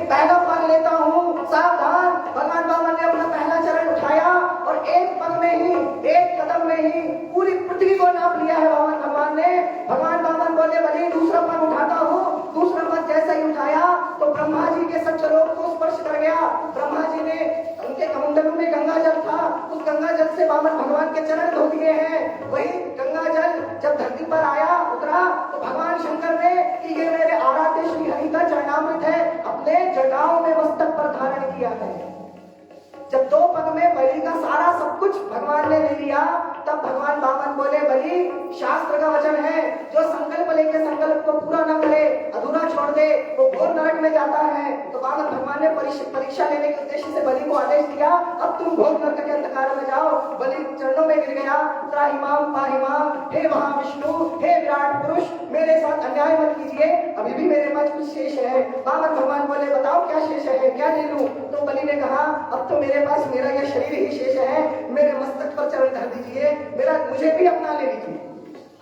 पहला पान लेता हूँ, सावधान। भगवान बामन ने अपना पहला चरण उठाया और एक पग में ही, एक कदम में ही पूरी पृथ्वी को नाप लिया है भगवान ने। भगवान बामन बोले बलि दूसरा पग उठाता हूँ। दूसरा पग जैसे ही उठाया तो ब्रह्मा जी के सच्चलोक को स्पर्श कर गया। ब्रह्मा जी ने, उनके कमंडलों में गंगा जल था, उस गंगा जल से बामन भगवान के चरण धो दिए हैं। वही गंगा जल जब धरती पर आया, उतरा, तो भगवान शंकर ने कि ये मेरे आराध्य श्री हरि का चरणामृत है, अपने जटाओं में मस्तक पर धारण किया है। जब दो पग में बलि का सारा सब कुछ भगवान ने ले लिया, तब भगवान बामन बोले बलि शास्त्र का वचन है, जो संकल्प लेके संकल्प को पूरा न करे, अधूरा छोड़ दे, वो घोर नरक में जाता है। तो बामन भगवान ने परीक्षा लेने के उद्देश्य से बलि को आदेश दिया, अब तुम घोर नरक के अंधकार में जाओ। बलि चरणों में गिर गया, त्राहिमाम पाहिमाम, हे महाविष्णु, हे विराट पुरुष, मेरे साथ अन्याय मत कीजिए, अभी भी मेरे पास कुछ शेष है। बामन भगवान बोले बताओ क्या शेष है, क्या ले लूं? तो बलि ने कहा अब तो मेरे पास मेरा यह शरीर ही शेष है, मेरे मस्तक पर चरण धर दीजिए, मुझे भी अपना ले लीजिए।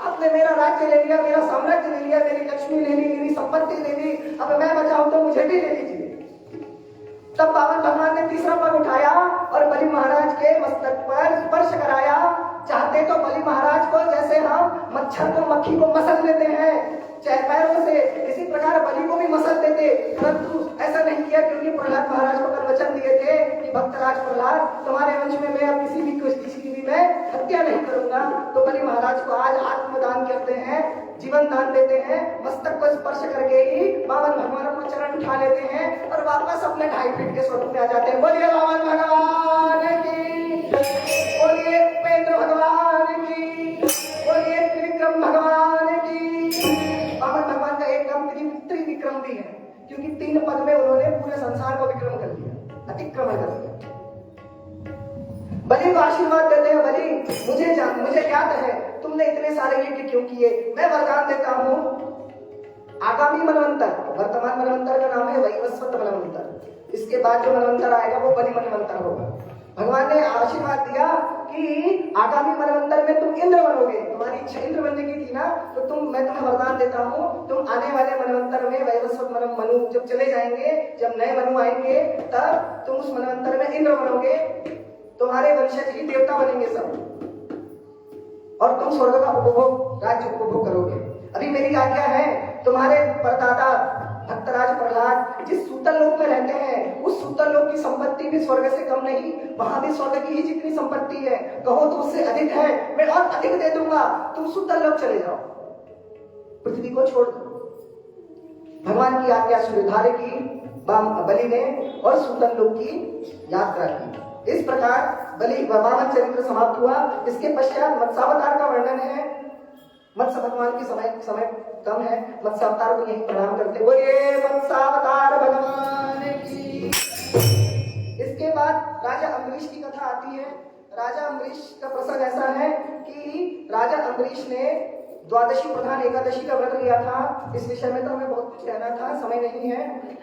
आपने मेरा राज्य ले लिया, मेरा साम्राज्य ले लिया, मेरी लक्ष्मी ले ली, मेरी संपत्ति ले ली, अब मैं बचाऊं तो मुझे भी ले लीजिए। तब बामन भगवान ने तीसरा पग उठाया और बलि महाराज के मस्तक पर स्पर्श कराया। चाहते तो बलि महाराज को जैसे हम मच्छर को, मक्खी को मसल लेते हैं पैरों से, इसी प्रकार बलि को भी मसल देते, परंतु ऐसा नहीं किया, क्योंकि प्रहलाद महाराज को कल वचन दिए थे कि भक्तराज प्रहलाद, तुम्हारे वंश में मैं अब किसी भी मैं हत्या नहीं करूंगा। तो बलि महाराज को आज आत्मदान करते हैं, जीवन दान देते हैं, मस्तक को स्पर्श करके ही बामन भगवान को चरण उठा लेते हैं और वापस अपने 2.5 फीट के स्वरूप में आ जाते हैं। बोलिए बामन भगवान की, बोलिए उपेंद्र भगवान की, बोलिए त्रिविक्रम भगवान की। बामन भगवान का एक नाम त्रिविक्रम भी है, क्योंकि 3 पग में उन्होंने पूरे संसार को विक्रम कर दिया, अतिक्रमण कर दिया। बलि को आशीर्वाद देते हैं, बलि मुझे ज्ञात है तुमने इतने सारे यज्ञ क्यों किए, मैं वरदान देता हूं, आगामी मनवंतर, वर्तमान मनवंतर का नाम है वैवस्वत मनवंतर, इसके बाद जो मनवंतर आएगा वो बलि मनवंतर होगा। भगवान ने आशीर्वाद दिया कि आगामी मनवंतर में तुम इंद्र बनोगे, तुम्हारी इच्छा इंद्र बनने की थी ना, तो मैं तुम्हें वरदान देता हूँ, तुम आने वाले मनवंतर में वैवस्वत मनु जब चले जाएंगे, जब नए मनु आएंगे, तब तुम उस मनवंतर में इंद्र बनोगे, तुम्हारे वंशज ही देवता बनेंगे सब, और तुम स्वर्ग का उपभोग, राज्य उपभोग करोगे। अभी मेरी आज्ञा है, तुम्हारे परदादा भक्तराज प्रहलाद जिस सूतल लोक में रहते हैं, उस सूतल लोक की संपत्ति भी स्वर्ग से कम नहीं, वहां भी स्वर्ग की ही जितनी संपत्ति है, कहो तो उससे अधिक है, मैं और अधिक दे दूंगा, तुम सूतल लोक चले जाओ, पृथ्वी को छोड़ दो। भगवान की आज्ञा स्वीकार की बलि ने और सूतल लोक की यात्रा की। इस प्रकार बलि वामन चरित्र समाप्त हुआ। इसके पश्चात मत्स्यावतार का वर्णन है। मत्स्य भगवान की समय कम है, मत्स्यावतार को यही प्रणाम करते, बोलिए मत्स्यावतार भगवान की। इसके बाद राजा अम्बरीश की कथा आती है। राजा अम्बरीश का प्रसंग ऐसा है कि राजा अम्बरीश ने द्वादशी प्रधान एकादशी का व्रत लिया था। इस विषय में तो हमें बहुत कुछ कहना था, समय नहीं है,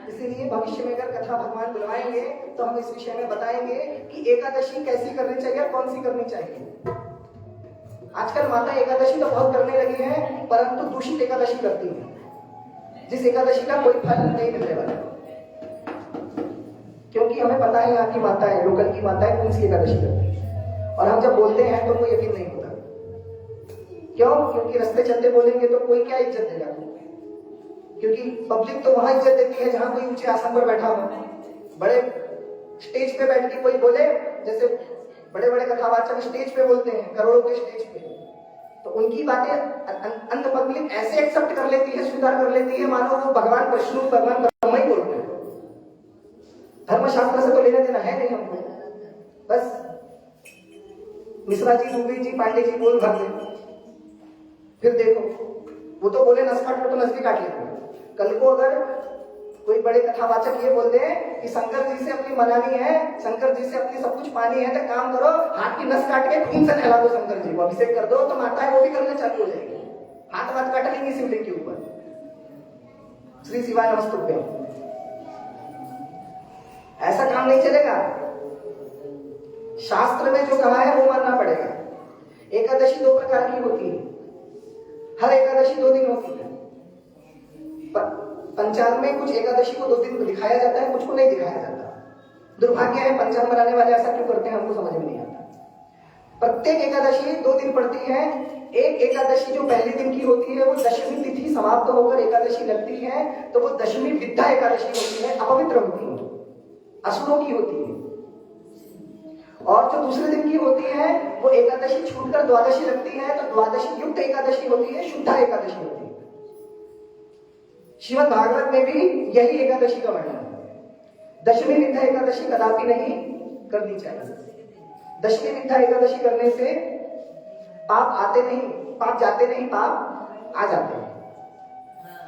इसीलिए भविष्य में अगर कथा भगवान बुलवाएंगे तो हम इस विषय में बताएंगे कि एकादशी कैसी करनी चाहिए और कौन सी करनी चाहिए। आजकल माता एकादशी तो बहुत करने लगी है, परंतु दूषित एकादशी करती है, जिस एकादशी का कोई फल नहीं मिलने वाला, क्योंकि हमें पता है यहाँ की माताएं, लोकल की माताएं कौन सी एकादशी करती है, और हम जब बोलते हैं तो वो यकीन नहीं होता। क्यों? क्योंकि रास्ते चलते बोलेंगे तो कोई क्या इज्जत देगा, क्योंकि पब्लिक तो वहां इज्जत देती है जहां कोई ऊंचे आसन पर बैठा हो। बड़े स्टेज पे बैठ के कोई बोले, जैसे बड़े बड़े कथावाचक स्टेज पे बोलते हैं, करोड़ों के स्टेज पे, तो उनकी बातें अंत पब्लिक ऐसे एक्सेप्ट कर लेती है, स्वीकार कर लेती है, मानो वो भगवान विष्णु, भगवान ब्रह्मा ही बोलते हैं। धर्मशास्त्र से तो लेना देना है नहीं हमको, बस मिश्रा जी, दुबे जी, पांडे जी बोल भर दे, फिर देखो वो तो बोले नस काट लो तो नस भी काट लेते। कल को अगर कोई बड़े कथावाचक ये बोलते हैं कि शंकर जी से अपनी मनानी है, शंकर जी से अपनी सब कुछ पानी है, तो काम करो, हाथ की नस काट के खून से नहला दो, शंकर जी को अभिषेक कर दो, तो माताएं वो भी करना चालू हो जाएगी, हाथ वाथ काट लेंगी शिवलिंग के ऊपर, श्री शिवाय नमस्तुभ्यं। ऐसा काम नहीं चलेगा। शास्त्र में जो कहा है वो मानना पड़ेगा। एकादशी 2 प्रकार की होती है, हर एकादशी 2 दिन होती है। पंचांग में कुछ एकादशी को 2 दिन दिखाया जाता है, कुछ को नहीं दिखाया जाता। दुर्भाग्य है, पंचांग बनाने वाले ऐसा क्यों करते हैं हमको समझ में नहीं आता। प्रत्येक एकादशी 2 दिन पड़ती है। एक एकादशी जो पहले दिन की होती है वो दशमी तिथि समाप्त होकर एकादशी लगती है, तो वो दशमी विद्या एकादशी होती है, अपवित्र होती है, असुरों की होती है। और जो दूसरे दिन की होती है वो एकादशी छूटकर द्वादशी लगती है, तो द्वादशी युक्त एकादशी होती है, शुद्धा एकादशी होती है। श्रीमद् भागवत में भी यही एकादशी का वर्णन है। दशमी विद्या एकादशी कदापि नहीं करनी चाहिए। दशमी विद्या एकादशी करने से पाप आते नहीं, पाप जाते नहीं, पाप आ जाते हैं।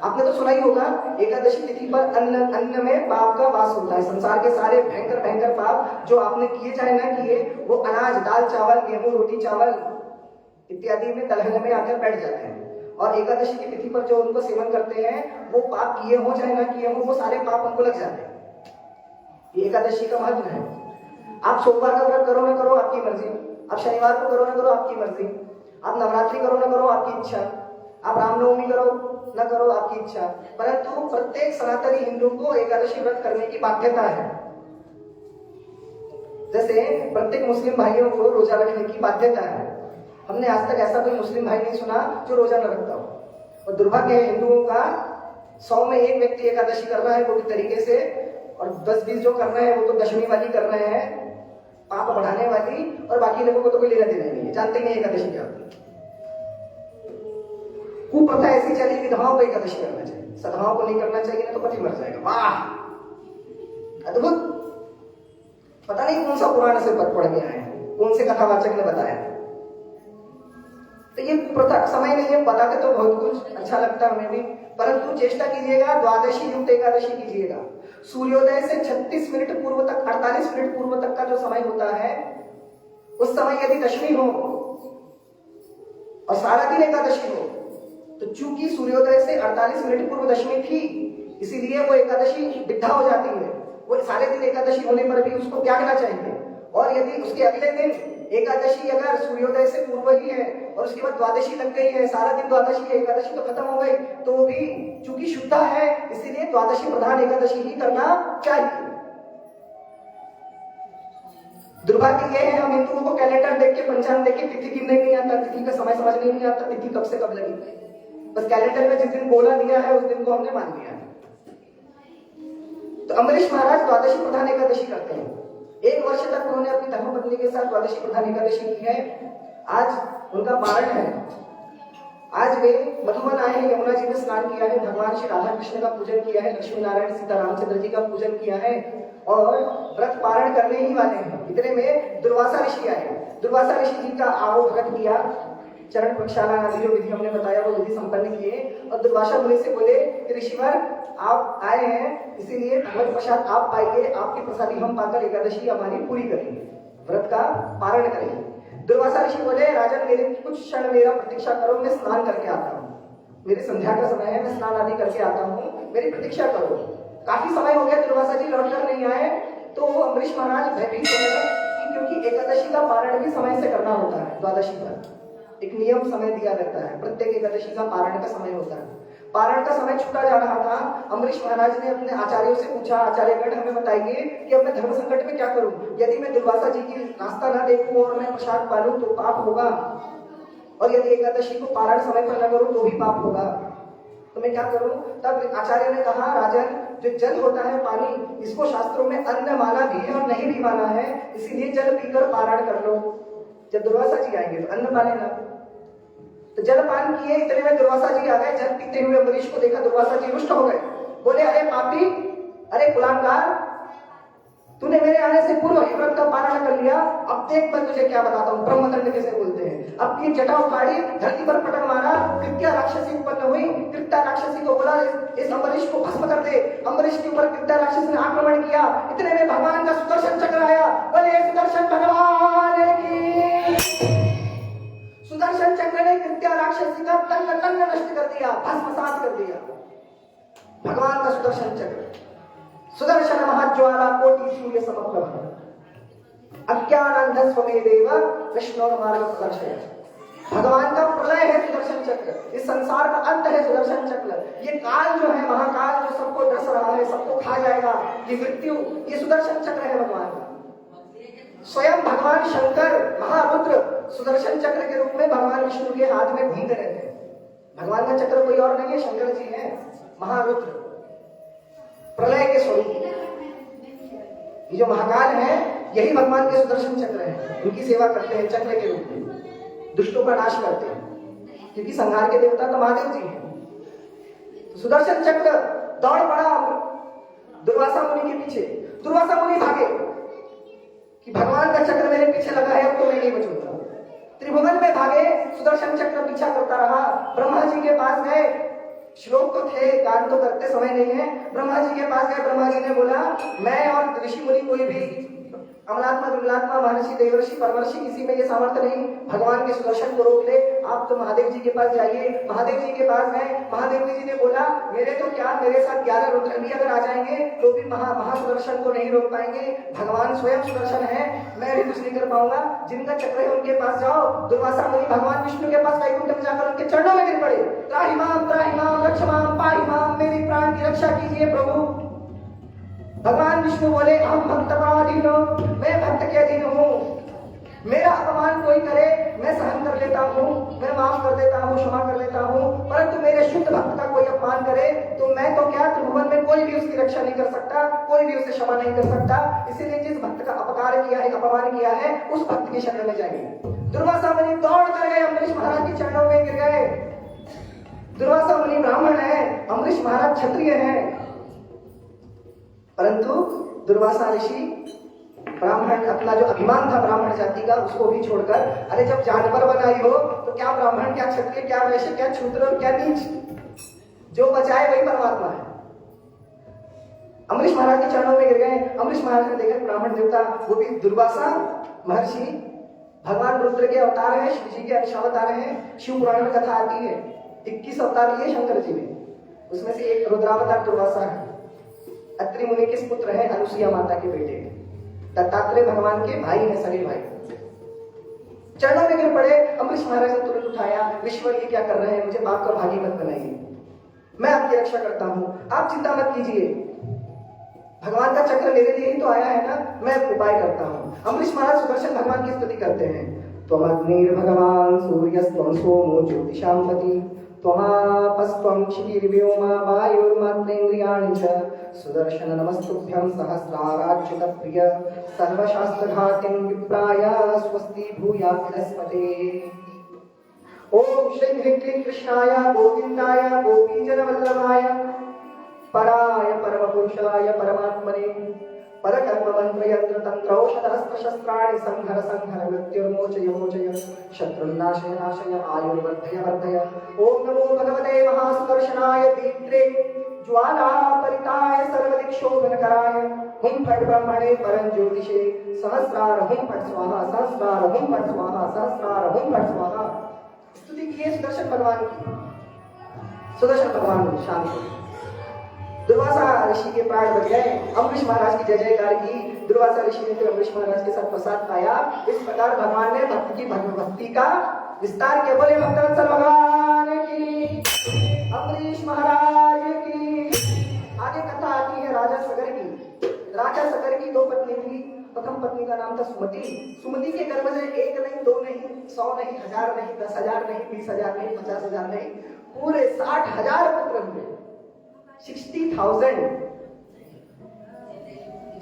आपने तो सुना ही होगा, एकादशी तिथि पर अन्न में पाप का वास होता है। संसार के सारे भयंकर भयंकर पाप जो आपने किए चाहे ना किए, वो अनाज, दाल, चावल, गेहूं, रोटी, चावल इत्यादि में दलहन में आकर बैठ जाते हैं। और एकादशी की तिथि पर जो उनको सेवन करते हैं, वो पाप किए हो चाहे ना किए हो, वो सारे पाप उनको लग जाते हैं। ये एकादशी का महत्व है। आप सोमवार का व्रत करो ना करो, आपकी मर्जी। आप शनिवार को करो ना करो, आपकी मर्जी। आप नवरात्रि करो ना करो, आपकी इच्छा। आप रामनवमी करो ना करो, आपकी इच्छा। परंतु प्रत्येक सनातनी हिंदू को एकादशी व्रत करने की बाध्यता है। जैसे प्रत्येक मुस्लिम भाइयों को रोजा रखने की बाध्यता है। हमने आज तक ऐसा कोई मुस्लिम भाई नहीं सुना जो रोजा न रखता हो। और दुर्भाग्य है, हिंदुओं का 100 में 1 व्यक्ति एकादशी कर रहा है वो भी तरीके से, और 10-20 जो कर रहे हैं वो तो दशमी वाली कर रहे हैं, पाप बढ़ाने वाली, और बाकी लोगों को तो कोई लेना देना नहीं है, जानते नहीं एकादशी क्या होती है। कुप्रथा ऐसी चली, विधवाओं को एकादशी करना चाहिए, सधवाओं को नहीं करना चाहिए, ना तो पति मर जाएगा। वाह, अद्भुत। पता नहीं कौन सा पुराण से पढ़ के आए हैं, कौन से कथावाचक ने बताया। तो ये प्रथा समय नहीं है, बताते तो बहुत कुछ अच्छा लगता है हमें भी, परंतु चेष्टा कीजिएगा द्वादशी युक्त एकादशी कीजिएगा। सूर्योदय से 36 मिनट पूर्व तक, 48 मिनट पूर्व तक का जो समय होता है, उस समय यदि दशमी हो और सारा दिन एकादशी हो, तो चूंकि सूर्योदय से 48 मिनट पूर्व दशमी थी, इसीलिए वो एकादशी विद्या हो जाती है। वो सारे दिन एकादशी होने पर भी उसको त्यागना चाहिए। और यदि उसके अगले दिन एकादशी अगर सूर्योदय से पूर्व ही है और उसके बाद द्वादशी लग गई है, सारा दिन द्वादशी है, एकादशी तो खत्म हो गई, तो वो भी चूंकि शुद्ध है, इसीलिए द्वादशी प्रधान एकादशी ही करना चाहिए। दुर्भाग्य यह है, हम हिंदुओं को कैलेंडर देख के, पंचांग देख के तिथि गिनने नहीं आता, तिथि का समय समझ नहीं आता, तिथि कब से कब लगी। बस कैलेंडर में जिस दिन बोला दिया है उस दिन को हमने मान लिया है। तो अम्बरीश महाराज द्वादशी प्रधान एकादशी करते हैं। 1 वर्ष तक उन्होंने अपनी धर्मपत्नी के साथ द्वादशी प्रधान एकादशी की है। आज उनका पारण है। आज वे मधुबन आए हैं, यमुना जी में स्नान किया है, भगवान श्री राधा कृष्ण का पूजन किया है, लक्ष्मी नारायण सीता रामचंद्र जी का पूजन किया है और व्रत पारण करने ही वाले हैं। इतने में दुर्वासा ऋषि आए। दुर्वासा ऋषि जी का आओ भगत किया, चरण प्रक्षालन आदि जो विधि हमने बताया वो विधि संपन्न किए। और दुर्वासा मुनि से बोले कि ऋषिवर, आप आए हैं, इसीलिए भगवत प्रसाद आप पाइए, आपकी प्रसादी हम पाकर एकादशी हमारी पूरी करेंगे, व्रत का पारण करेंगे। दुर्वासा ऋषि बोले, राजन मेरे कुछ क्षण मेरा प्रतीक्षा करो, मैं स्नान करके आता हूँ, मेरी संध्या का समय है, मैं स्नान आदि करके आता हूँ, मेरी प्रतीक्षा करो। काफी समय हो गया, दुर्वासा जी लौट कर नहीं आए। तो अम्बरीश महाराज भयभीत हो गए, क्योंकि एकादशी का पारण भी समय से करना होता है। द्वादशी पर एक नियम समय दिया रहता है, प्रत्येक एकादशी का पारण का समय होता है। पारण का समय छूटा जा रहा था। अम्बरीश महाराज ने अपने आचार्यों से पूछा, आचार्यगण हमें बताइए कि अब मैं धर्म संकट में क्या करूं, यदि मैं दुर्वासा जी की रास्ता ना देखूं और मैं प्रसाद पालूं तो पाप होगा, और यदि एकादशी को पारण समय पर न करूं तो भी पाप होगा, तो मैं क्या करूं। तब आचार्य ने कहा, राजन, जो जल होता है पानी, इसको शास्त्रों में अन्न माना भी है और नहीं भी माना है, इसीलिए जल पीकर पारण कर लो। जब दुर्वासा जी आएंगे तो अन्न पालेगा। तो जलपान किए, इतने में दुर्वासा जी आ गए। जल पीते हुए अम्बरीश को देखा, दुर्वासा जी रुष्ट हो गए, बोले, अरे पापी, अरे कुलांगार, तूने मेरे आने से पूर्व ही व्रत का पारण कर लिया। अब देख मैं तुझे क्या बताता हूँ, ब्रह्मदंड किसे बोलते हैं। अब की जटा उखाड़ी, धरती पर पटक मारा, कृत्या राक्षसी उत्पन्न हुई। कृत्या राक्षसी को बोला, इस अम्बरीश को भस्म कर दे। अम्बरीश के ऊपर कृत्या राक्षस ने आक्रमण किया। इतने में भगवान का सुदर्शन चक्र आया। बोले, सुदर्शन भगवान की। सुदर्शन चक्र ने कृत्या राक्षसी का तन नष्ट कर दिया, भस्मसात कर दिया। भगवान का सुदर्शन चक्र, सुदर्शन महाज्वाला कोटि सूर्य समप्रभ, अज्ञानांधस्व में देव कृष्णो मार्ग प्रदर्शय। भगवान का प्रलय है सुदर्शन चक्र, इस संसार का अंत है सुदर्शन चक्र। ये काल जो है, महाकाल जो सबको डस रहा है, सबको खा जाएगा, ये मृत्यु, ये सुदर्शन चक्र है भगवान का। स्वयं भगवान शंकर महारुद्र सुदर्शन चक्र के रूप में भगवान विष्णु के हाथ में घूमते रहते हैं। भगवान का चक्र कोई और नहीं है, शंकर जी है, महारुद्र, प्रलय के स्वरूप। ये जो महाकाल है, यही भगवान के सुदर्शन चक्र है, उनकी सेवा करते हैं चक्र के रूप में, दुष्टों का नाश करते हैं, क्योंकि संहार के देवता तो महादेव जी हैं। सुदर्शन चक्र दौड़ पड़ा दुर्वासा मुनि के पीछे। दुर्वासा मुनि भागे कि भगवान का चक्र मेरे पीछे लगा है, अब तो मैं नहीं बचूंगा। त्रिभुवन में भागे, सुदर्शन चक्र पीछा करता रहा। ब्रह्मा जी के पास गए, श्लोक तो थे, गान तो करते समय नहीं है। ब्रह्मा जी के पास गए, ब्रह्मा जी ने बोला मैं और ऋषि मुनि कोई भी अमलात्मा विमलात्मा महर्षि देवर्षि परवर्षि किसी में ये सामर्थ्य नहीं भगवान के सुदर्शन को रोक ले, आप तो महादेव जी के पास जाइए। महादेव जी के पास गए, महादेव जी ने बोला मेरे तो क्या, मेरे साथ 11 रुद्र भी अगर आ जाएंगे तो भी महासुदर्शन को नहीं रोक पाएंगे। भगवान स्वयं सुदर्शन है, मैं भी कुछ नहीं कर पाऊंगा। जिनका चक्र है उनके पास जाओ। दुर्वासा मुनि भगवान विष्णु के पास वैकुंठ में जाकर उनके चरणों में गिर पड़े। त्राहि माम रक्ष माम पाहि माम, मेरी प्राण की रक्षा कीजिए प्रभु। भगवान विष्णु बोले हम भक्त पराधीन, मैं भक्त के अधीन हूँ। मेरा अपमान कोई करे मैं सहन कर लेता हूँ, मैं माफ कर देता हूँ, क्षमा कर लेता हूँ, परंतु मेरे शुद्ध भक्त का कोई अपमान करे तो मैं तो क्या, त्रिभुवन में कोई भी उसकी रक्षा नहीं कर सकता, कोई भी उसे क्षमा नहीं कर सकता। इसीलिए जिस भक्त का अपकार किया है, अपमान किया है, उस भक्त के शरण में जाइए। दुर्वासा मुनि दौड़ कर गए, अम्बरीश महाराज के चरणों में गिर गए। दुर्वासा मुनि ब्राह्मण है, अम्बरीश महाराज क्षत्रिय है, परंतु दुर्वासा ऋषि ब्राह्मण, अपना जो अभिमान था ब्राह्मण जाति का, उसको भी छोड़कर, अरे जब जानवर बनाई हो तो क्या ब्राह्मण, क्या क्षत्रिय, क्या वैश्य, क्या शूद्र और क्या नीच, जो बचाए वही परमात्मा है। अम्बरीश महाराज के चरणों में गिर गए। अम्बरीश महाराज ने देखा ब्राह्मण देवता, वो भी दुर्वासा महर्षि भगवान रुद्र के अवतार है, शिव जी के अंशावतार है। शिव पुराण में कथा आती है 21 अवतार लिए शंकर जी ने, उसमें से एक रुद्रावतार दुर्वासा है। अत्रि मुनि के पुत्र है, अनुसुईया माता के बेटे, दत्तात्रेय भगवान के भाई है, सगे भाई। चरणों में गिर पड़े। अम्बरीश महाराज ने तुरंत उठाया, ईश्वर ये क्या कर रहे हैं, मुझे पाप का भागी मत बनाइए, मैं आपकी रक्षा करता हूँ, आप चिंता मत कीजिए, भगवान का चक्र मेरे लिए ही तो आया है ना, मैं उपाय करता हूँ। अम्बरीश महाराज सुदर्शन भगवान की स्तुति करते हैं। त्वमग्निर्भगवान् सूर्यस्त्वं सोमो ज्योतिषांपति, त्वमापस्त्वं क्षितिर्व्योमा वायुर्मात्रेन्द्रियाणि च, सुदर्शन नमस्तुभ्यं सहस्राराच्युत प्रिय, सर्वशास्त्रघातिं विप्राय स्वस्ति भूयात् बृहस्पते। ओम श्री ह्रीं क्लीं कृष्णाय गोविंदाय गोपीजनवल्लभाय पराय परमपुरुषाय परमात्मने परकर्म मंत्र यंत्र तंत्र औषधस्त्र शस्त्राणि संहर संहर मृत्युर्मोचय मोचय शत्रुन्नाशय नाशय आयुर्वर्धय वर्धय। ओम नमो भगवते महासुदर्शनाय दीप्त्रे ज्वाला परिताय सर्वदिक्षोभनकराय हुं फट् ब्रह्मणे परं ज्योतिषे सहस्रार हुं फट् स्वाहा, सहस्रार हुं फट् स्वाहा, सहस्रार हुं फट् स्वाहा। स्तुति की है सुदर्शन भगवान की। सुदर्शन भगवान शांत। दुर्वासा ऋषि के प्राण बच गए। अम्बरीश महाराज की जय जयकार की। दुर्वासा ऋषि ने फिर अम्बरीश महाराज के साथ प्रसाद पाया। इस प्रकार भगवान ने भक्ति का विस्तार किया। बोले भक्तवत्सल भगवान की, अम्बरीश महाराज की। आगे कथा आती है राजा सगर की। राजा सगर की 2 पत्नी थी। प्रथम पत्नी का नाम था सुमति। सुमति के गर्भ से 1 नहीं, 2 नहीं, 100 नहीं, 1000 नहीं, 10,000 नहीं, 20,000 नहीं, 50,000 नहीं, पूरे 60,000 पुत्र हुए। 60,000।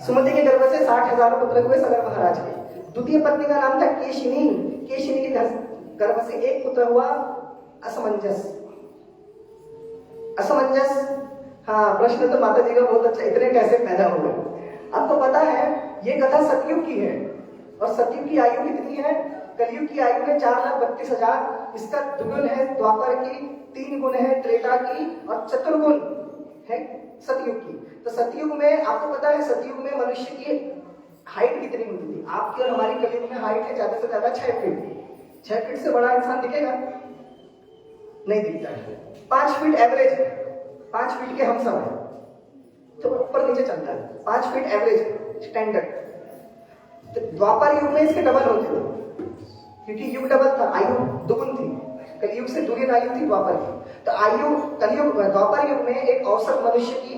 सुमति के गर्भ से 60,000 पुत्र हुए सगर महाराज के। द्वितीय पत्नी का नाम था केशिनी। केशिनी के गर्भ से 1 पुत्र हुआ, असमंजस। असमंजस, हाँ, प्रश्न तो माता जी का बहुत अच्छा, इतने कैसे पैदा हुए? आपको पता है ये कथा सतयुग की है, और सतयुग की आयु कितनी है? कलयुग की आयु है 4,32,000। इसका द्विगुण है द्वापर की, 3 गुण है त्रेता की, और चतुर्गुण है सतयुग की। तो सतयुग में आपको पता है, सतयुग में मनुष्य की हाइट कितनी होती थी? आपकी और हमारी कलयुग में हाइट है ज्यादा से ज्यादा 6 फीट। 6 फीट से बड़ा इंसान दिखेगा? नहीं दिखता है। 5 फीट एवरेज है। 5 फीट के हम सब हैं, तो ऊपर नीचे चलता है। 5 फीट एवरेज स्टैंडर्ड। तो द्वापर युग में इसके डबल होते थे, क्योंकि युग डबल था, आयु दुगुन थी, कलयुग से दुगुनी आयु थी द्वापर की। तो आयु कलयुग द्वापर युग में एक औसत मनुष्य की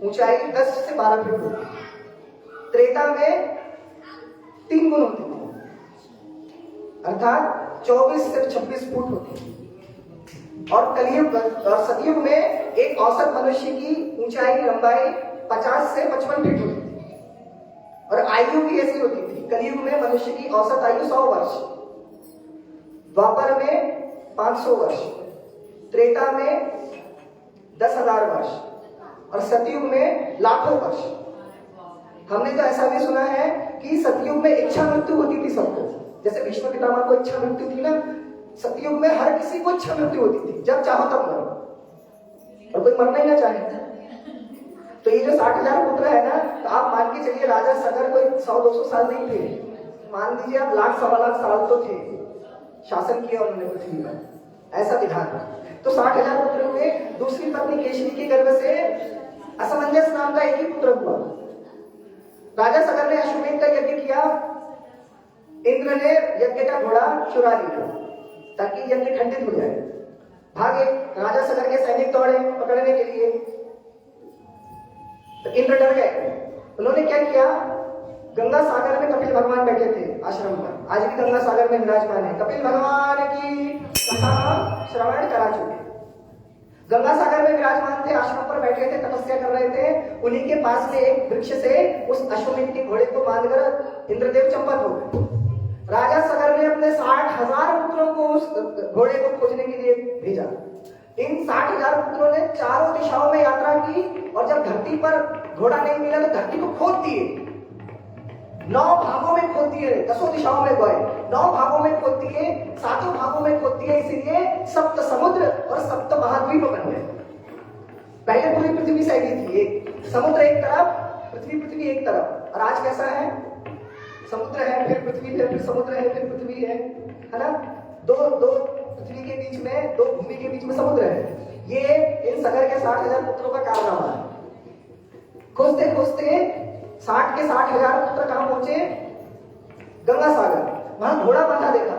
ऊंचाई 10 से 12 फीट होती, त्रेता में 3 गुण होती थी, अर्थात 24 से 26 फुट होती, और कलयुग और सतयुग में एक औसत मनुष्य की ऊंचाई लंबाई 50 से 55 फीट होती थी, और आयु भी ऐसी होती थी। कलयुग में मनुष्य की औसत आयु 100 वर्ष, द्वापर में 500 वर्ष, त्रेता में 10,000 वर्ष, और सतयुग में लाखों वर्ष। हमने तो ऐसा भी सुना है कि सतयुग में इच्छा मृत्यु होती थी सबको, जैसे भीष्म पितामह को इच्छा मृत्यु थी ना, सतयुग में हर किसी को इच्छा मृत्यु होती थी, जब चाहो तब मरो, और कोई मरना ही ना चाहे। तो ये जो 60,000 पुत्र है ना, तो आप मान के चलिए राजा सगर कोई 100-200 साल नहीं थे, मान लीजिए आप लाख 1.25 साल तो थे, शासन किया उन्होंने पृथ्वी पर, ऐसा विधान था। तो 60,000 पुत्र हुए। दूसरी पत्नी केशरी के गर्भ से असमंजस नाम का एक ही पुत्र हुआ। राजा सगर ने अश्वमेध का यज्ञ किया, इंद्र ने यज्ञ का घोड़ा चुरा लिया ताकि यज्ञ खंडित हो जाए। भागे, राजा सगर के सैनिक दौड़े पकड़ने के लिए, तो इंद्र डर गए। उन्होंने क्या किया, गंगा सागर में कपिल भगवान बैठे थे आश्रम पर, आज भी गंगा सागर में विराजमान है। कपिल भगवान की कथा श्रवण करा चुके, गंगा सागर में विराजमान थे, आश्रम पर बैठे थे, तपस्या कर रहे थे। उन्हीं के पास में एक वृक्ष से उस अश्वमेध के घोड़े को बांधकर इंद्रदेव चंपत हो गए। राजा सगर ने अपने 60,000 पुत्रों को उस घोड़े को खोजने के लिए भेजा। इन 60,000 पुत्रों ने चारों दिशाओं में यात्रा की, और जब धरती पर घोड़ा नहीं मिला तो धरती को खोद दिए, 9 भागों में खोद दिए, 10 दिशाओं में गए, 9 भागों में खोद दिए, 7 भागों में खोद दिए, इसीलिए सप्त समुद्र और सप्त महाद्वीप बन गए। पहले पूरी पृथ्वी फैली थी, एक समुद्र एक तरफ, पृथ्वी एक तरफ, और आज कैसा है, समुद्र है फिर पृथ्वी है, फिर समुद्र है फिर पृथ्वी है ना, दो पृथ्वी के बीच में, 2 भूमि के बीच में समुद्र है। ये इन सगर के 60,000 पुत्रों का कारनामा है। खोजते खोजते 60 के 60,000 पुत्र कहां पहुंचे, गंगा सागर। वहां घोड़ा बंधा देखा,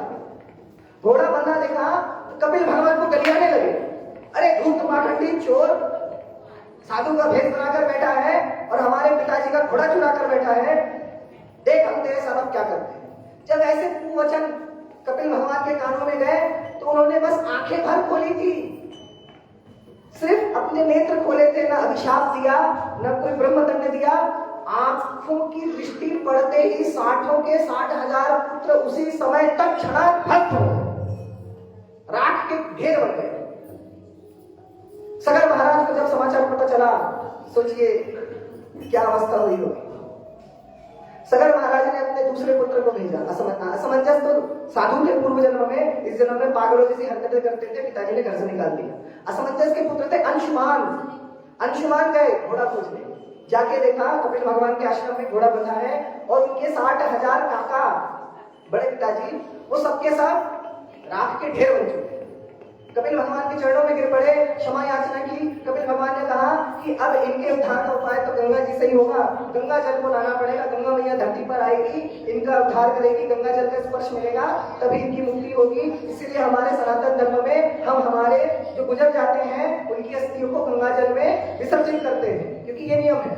तो कपिल भगवान को गलियाने लगे, अरे धूर्त पाखंडी चोर, साधु का भेष बनाकर बैठा है और हमारे पिताजी का घोड़ा चुरा कर बैठा है, देख हम तेरे साथ अब क्या करते हैं। जब ऐसे कुवचन कपिल भगवान के कानों में गए तो उन्होंने बस आंखें भर खोली थी, सिर्फ अपने नेत्र खोले थे, ना अभिशाप दिया, न कोई ब्रह्मदंड दिया। आंखों की दृष्टि पड़ते ही 60 के 60,000 पुत्र उसी समय तक क्षणार्थ हो राख के ढेर बन गए। सगर महाराज को जब समाचार पता चला, सोचिए क्या अवस्था हुई होगी। सगर महाराज ने अपने दूसरे पुत्र को भेजा। असमंजस तो साधु थे पूर्व जन्म में, इस जन्म में पागलों जैसी हरकतें करते थे, पिताजी ने घर से निकाल दिया। असमंजस के पुत्र थे अंशुमान गए घोड़ा खोजने, जाके देखा कपिल भगवान के आश्रम में घोड़ा बंधा है, और उनके 60,000 काका बड़े पिताजी वो सबके साथ राख के ढेर बन चुके। कपिल भगवान के चरणों में गिर पड़े, क्षमा याचना की। कपिल भगवान ने कहा कि अब इनके उद्धार का उपाय तो गंगा जी से ही होगा, गंगा जल को लाना पड़ेगा, गंगा मैया धरती पर आएगी, इनका उद्धार करेगी, गंगा जल का स्पर्श मिलेगा तभी इनकी मुक्ति होगी। इसीलिए हमारे सनातन धर्म में हम हमारे जो गुजर जाते हैं उनकी अस्थियों को गंगा जल में विसर्जित करते हैं, क्योंकि ये नियम है,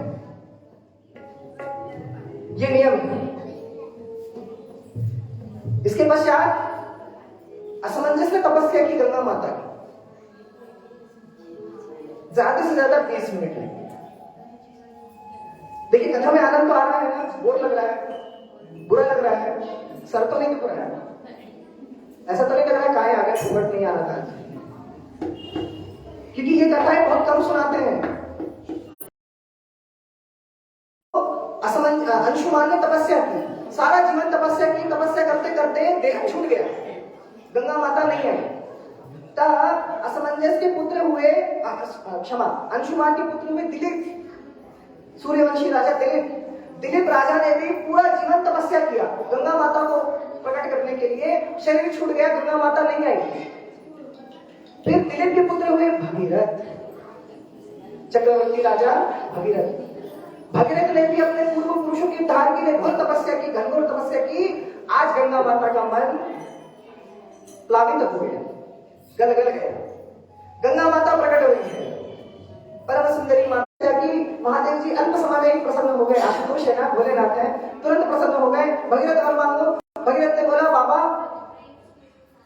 ये नियम है। इसके पश्चात असमंजस ने तपस्या की गंगा माता की, ज्यादा से ज्यादा 20 मिनट लगे। देखिए कथा में आनंद तो आ रहा है ना, बोर लग रहा है, बुरा लग रहा है, सर तो नहीं दुख रहा है, ऐसा तो नहीं लग रहा है काहे आ गया, फुकट नहीं आ रहा था, क्योंकि ये कथाएं बहुत कम सुनाते हैं। अंशुमान ने तपस्या की, सारा जीवन तपस्या की, तपस्या करते करते देह छूट गया, गंगा माता नहीं आई। तब असमंजस के पुत्र हुए, अंशुमान के पुत्र हुए दिलीप, सूर्यवंशी राजा दिलीप राजा ने भी पूरा जीवन तपस्या किया गंगा माता को प्रकट करने के लिए। शरीर छूट गया, गंगा माता नहीं आई। फिर दिलीप के पुत्र हुए भगीरथ, चक्रवर्ती राजा भगीरथ ने भी अपने पूर्व पुरुषों के उद्धार के लिए घोर तपस्या की, घनघोर तपस्या की। आज गंगा माता का मन प्लावित हो गया, गलगल गया। गंगा माता प्रकट हुई है, परम सुंदरी माता की। महादेव जी अल्प समय में ही प्रसन्न हो गए। आशुतोष है ना, भोलेनाथ है, तुरंत प्रसन्न हो गए। भगीरथ और मांगो। भगीरथ ने बोला, बाबा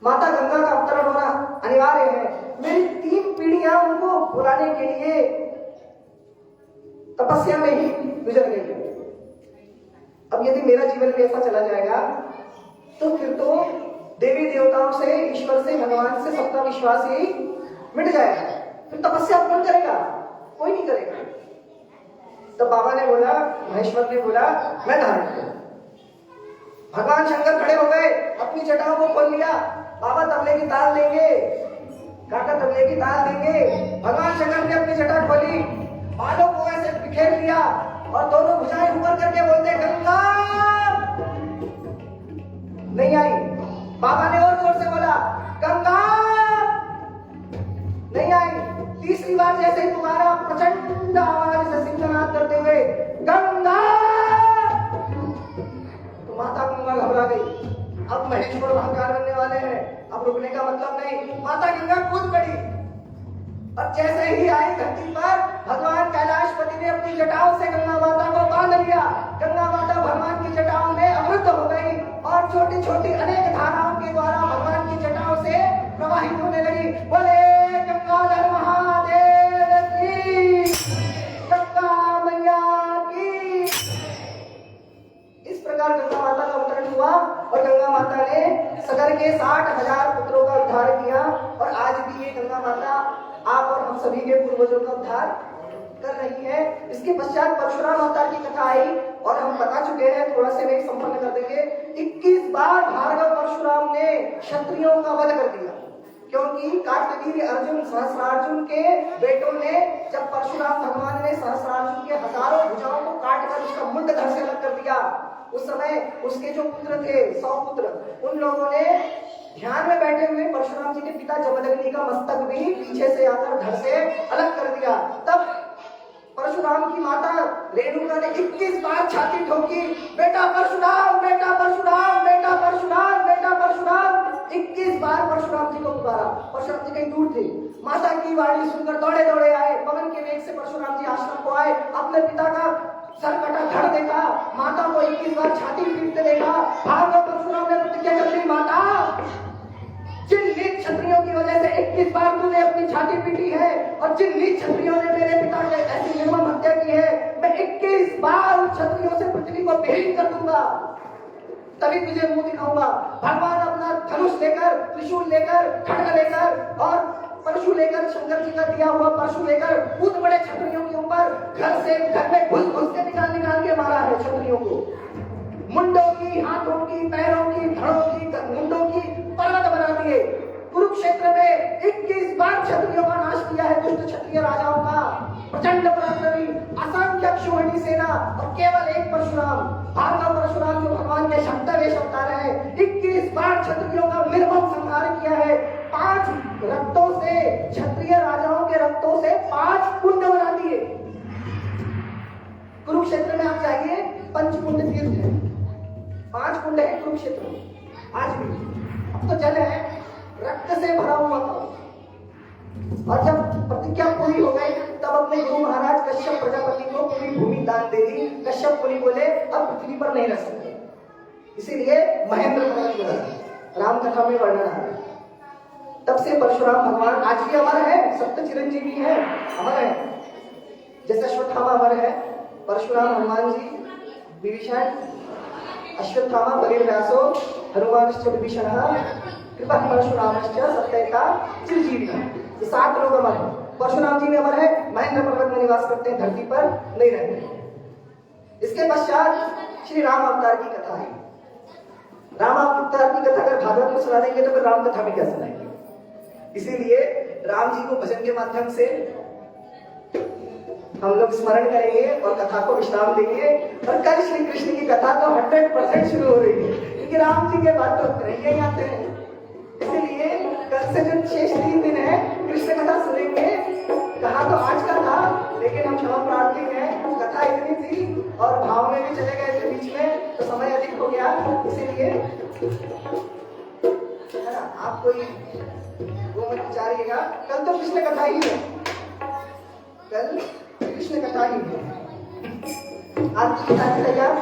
माता गंगा का अवतरण होना अनिवार्य है। मेरी 3 पीढ़ियां उनको बुलाने के लिए तपस्या में ही गुजर गई। अब यदि मेरा जीवन भी ऐसा चला जाएगा तो फिर तो देवी देवताओं से, ईश्वर से, भगवान से सबका विश्वास ही मिट जाएगा। फिर तपस्या कौन करेगा? कोई नहीं करेगा। तो बाबा ने बोला, महेश्वर ने बोला, मैं धारण करूं। भगवान शंकर खड़े हो गए, अपनी जटाओं को खोल लिया। बाबा तबले की ताल देंगे, काका तबले की ताल देंगे। भगवान शंकर ने अपनी जटा खोली, बालों को ऐसे बिखेर लिया और दोनों भुजाएं ऊपर करके बोलते, गंगा। नहीं आई। बाबा ने और जोर से बोला, गंगा। नहीं आई। तीसरी बार जैसे ही पुकारा, प्रचंड आवाज से सिंहनाद करते हुए, गंगा। तो माता गंगा घबरा गई। अब महेश्वर अहंकार करने वाले हैं, अब रुकने का मतलब नहीं। माता गंगा कूद पड़ी और जैसे ही आई धरती पर, भगवान कैलाशपति ने अपनी जटाओं से गंगा माता को बांध लिया। गंगा माता भगवान की जटाओं में अमृत हो गई और छोटी छोटी अनेक धाराओं के द्वारा भगवान की जटाओं से प्रवाहित होने लगी। बोले गंगाधर महादेव की, गंगा मैया की। इस प्रकार गंगा माता का अवतरण हुआ और गंगा माता ने सगर के 60,000 पुत्रों का उद्धार किया। और आज भी ये गंगा माता आप और हम सभी के पूर्वजों का उद्धार कर रही है। इसके पश्चात परशुराम अवतार की कथा आई और हम बता चुके हैं, थोड़ा से नहीं संपन्न कर देंगे। 21 बार भार्गव परशुराम ने क्षत्रियों का वध कर दिया, क्योंकि कार्तवीर्य अर्जुन सहस्रार्जुन के बेटों ने, जब परशुराम भगवान ने सहस्रार्जुन के हजारों भुजाओं को काटकर उसका मुंड धड़ से अलग कर दिया, उस समय उसके जो पुत्र थे, 100 पुत्र, उन लोगों ने ध्यान में बैठे हुए परशुराम जी के पिता जमदग्नि का मस्तक भी पीछे से आकर धड़ से अलग कर दिया। तब परशुराम की माता रेणुका ने 21 बार छाती ठोकी, बेटा परशुराम, बेटा परशुराम, बेटा परशुराम, बेटा परशुराम। 21 बार परशुराम जी को पुकारा। परशुराम जी कहीं दूर थे। माता की वाणी सुनकर दौड़े दौड़े आए। पवन के वेग से परशुराम जी आश्रम को आए। अपने पिता का सर कटा धड़ देखा, माता को 21 बार छाती पीटते देखा। भार्गव परशुराम ने प्रतिज्ञा कर ली, माता जिन नीच क्षत्रियों की वजह से 21 बार तूने अपनी छाती पीटी है और जिन नीच क्षत्रियों ने मेरे पिता की ऐसी निर्मम हत्या की है, मैं 21 बार क्षत्रियों से पृथ्वी को विहीन कर दूंगा, तभी तुझे मुंह दिखाऊंगा। भगवान अपना धनुष लेकर, त्रिशूल लेकर, खड्ग लेकर और परशु लेकर, शंकर जी का दिया हुआ परशु लेकर कूद पड़े क्षत्रियों के ऊपर। घर में घुस घुस के निकाल के मारा है क्षत्रियों को। मुंडों की, हाथों की, पैरों की, धड़ों की, मुंडों की पर्वत बना दिए। कुरुक्षेत्र में 21 बार क्षत्रियों का नाश किया है, दुष्ट क्षत्रिय राजाओं का। प्रचंड पराक्रमी, असंख्य क्षोहिणी सेना और केवल एक परशुराम, भार्गव परशुराम जो भगवान के शब्दवेश अवतार है, 21 बार क्षत्रियों का निर्मम संहार किया है। 5 रक्तों से, क्षत्रिय राजाओं के रक्तों से 5 कुंड बना दिए। कुरुक्षेत्र में आप जाइए, पंचकुंड तीर्थ है, 5 कुंड है कुरुक्षेत्र में आज भी। अब तो जल है, रक्त से भरा हुआ था। और जब प्रतिज्ञा पूरी हो गई, तब अपने गुरु महाराज कश्यप प्रजापति को पूरी भूमि दान दे दी। कश्यप मुनि बोले, अब पृथ्वी पर नहीं रह सकते, इसीलिए महेंद्र पर्वत राम कथा में वर्णन है। तब से परशुराम भगवान आज भी अमर है, सप्त चिरंजीवी है, अमर है। जैसे अश्वत्थामा अमर है, परशुराम हनुमान जी, विभीषण, अश्वत्थामा बलिर्व्यासो, हनुमानश्च विभीषणः, कृपा परशुरामश्च सत्यता चिरजीविनः। ये 7 लोग अमर हैं। परशुराम जी भी अमर है, महेंद्र पर्वत में निवास करते हैं, धरती पर नहीं रहते। इसके पश्चात श्री राम अवतार की कथा है। राम अवतार की कथा अगर भागवत में सुना देंगे तो फिर राम कथा भी क्या सुनाएंगे। इसीलिए राम जी को भजन के माध्यम से हम लोग स्मरण करेंगे और कथा को विश्राम देंगे। और कल श्री कृष्ण की कथा तो 100% शुरू हो रही है, क्योंकि राम जी के बाद तो रहेंगे ही आते हैं। इसलिए कल से जो शेष 3 दिन है कृष्ण कथा सुनेंगे। कहा तो आज का था, लेकिन हम क्षमा प्रार्थी हैं, कथा इतनी थी और भाव में भी चले गए थे बीच में, तो समय अधिक हो गया। इसीलिए है ना, आप कोई वो मत विचारिएगा, कल तो कृष्ण कथा ही है, कल कृष्ण कथा ही है। आपकी कथा तैयार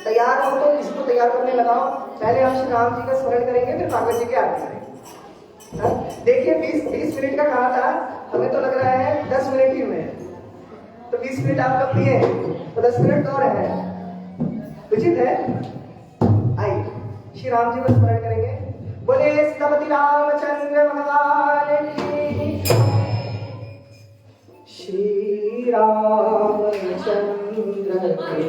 तैयार हो तो किसी को तैयार करने लगाओ। पहले हम श्री राम जी का स्मरण करेंगे, फिर भागवत जी की आरती करेंगे। देखिए 20 मिनट का कहा था, हमें तो लग रहा है 10 मिनट ही हुए, तो 20 मिनट आप कब दिए, तो 10 मिनट और है, उचित है। आइए श्री राम जी को स्मरण करेंगे। बोले सीतापति रामचंद्र भगवान की, श्री रामचंद्र की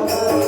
Thank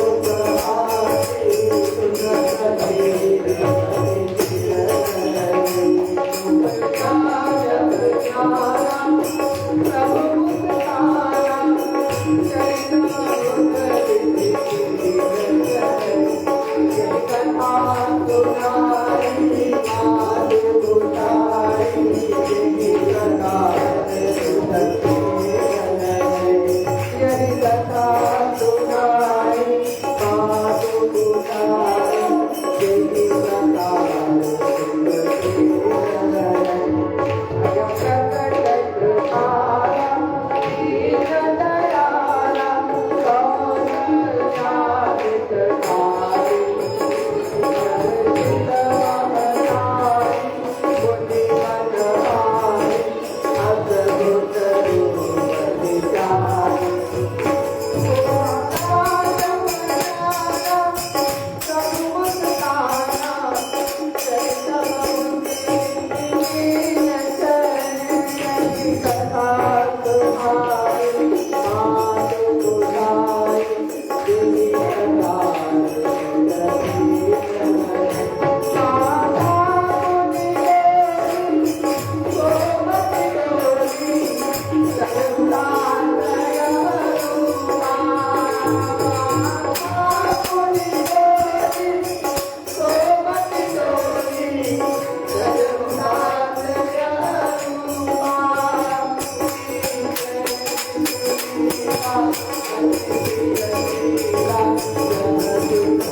you.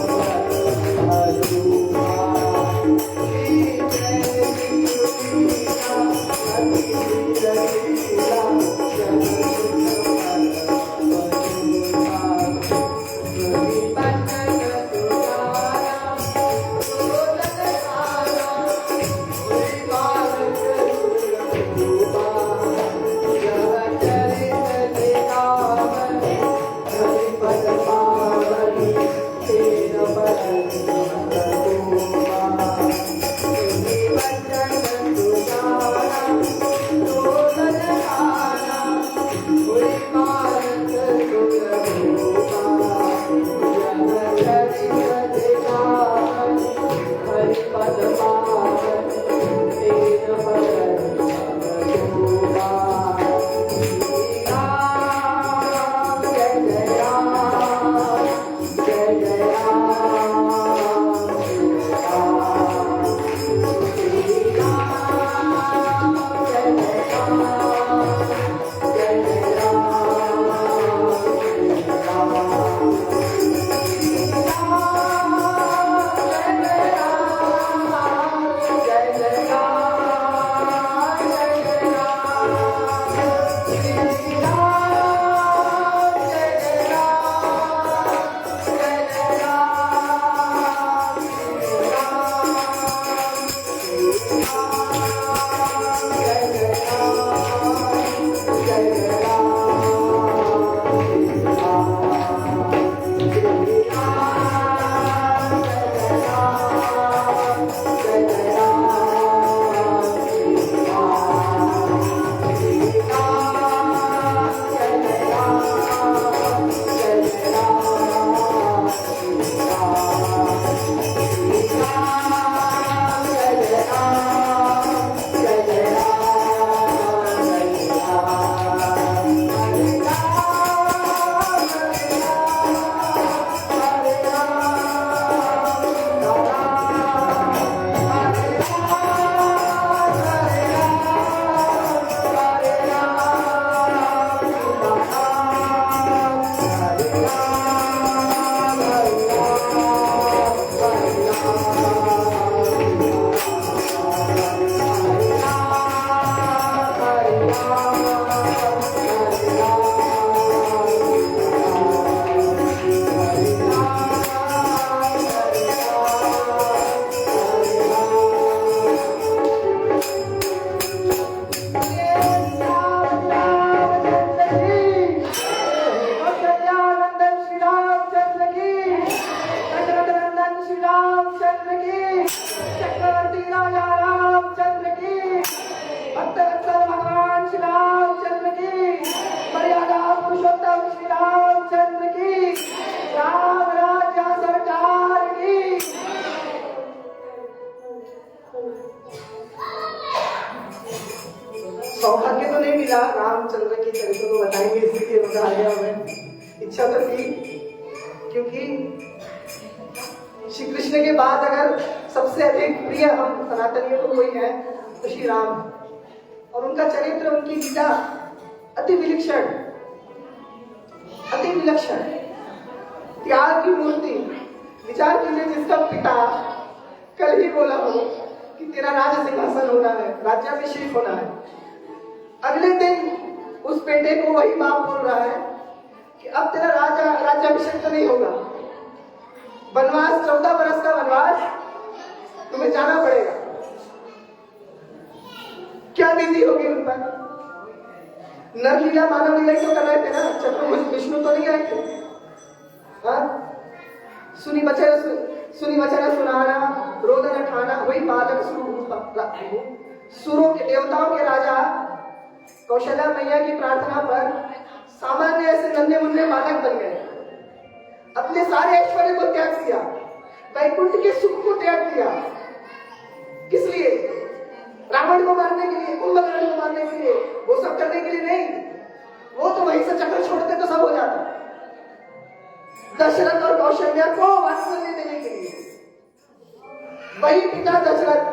मजा आ गया हमें। इच्छा तो थी, क्योंकि श्री कृष्ण के बाद अगर सबसे अधिक प्रिय हम सनातनियों को कोई है तो श्री राम, और उनका चरित्र, उनकी लीला अति विलक्षण, अति विलक्षण, त्याग की मूर्ति। विचार कीजिए, जिसका पिता कल ही बोला हो कि तेरा राज सिंहासन होना है, राज्याभिषेक होना है, अगले दिन उस बेटे को वही बाप बोल रहा है कि अब तेरा राज्याभिषेक तो नहीं होगा, वनवास, 14 वर्ष का वनवास तुम्हें जाना पड़ेगा। क्या नीति होगी उन पर? नर लीला मानव लीला तो कर रहे थे ना, चतुर्भुज विष्णु तो नहीं आए थे। सुनी वचन सुनाना, रोदन ठाना, वही बालक सुरों के देवताओं के राजा कौशल्या मैया की प्रार्थना पर सामान्य ऐसे नन्हे मुन्ने बालक बन गए। अपने सारे ऐश्वर्य को त्याग दिया, वैकुंठ के सुख को त्याग दिया। किस लिए? रावण को मारने के लिए, कुंभकर्ण को मारने के लिए, वो सब करने के लिए नहीं। वो तो वहीं से चक्र छोड़ते तो सब हो जाता। दशरथ और कौशल्या को वात्सल्य देने के लिए वही पिता दशरथ,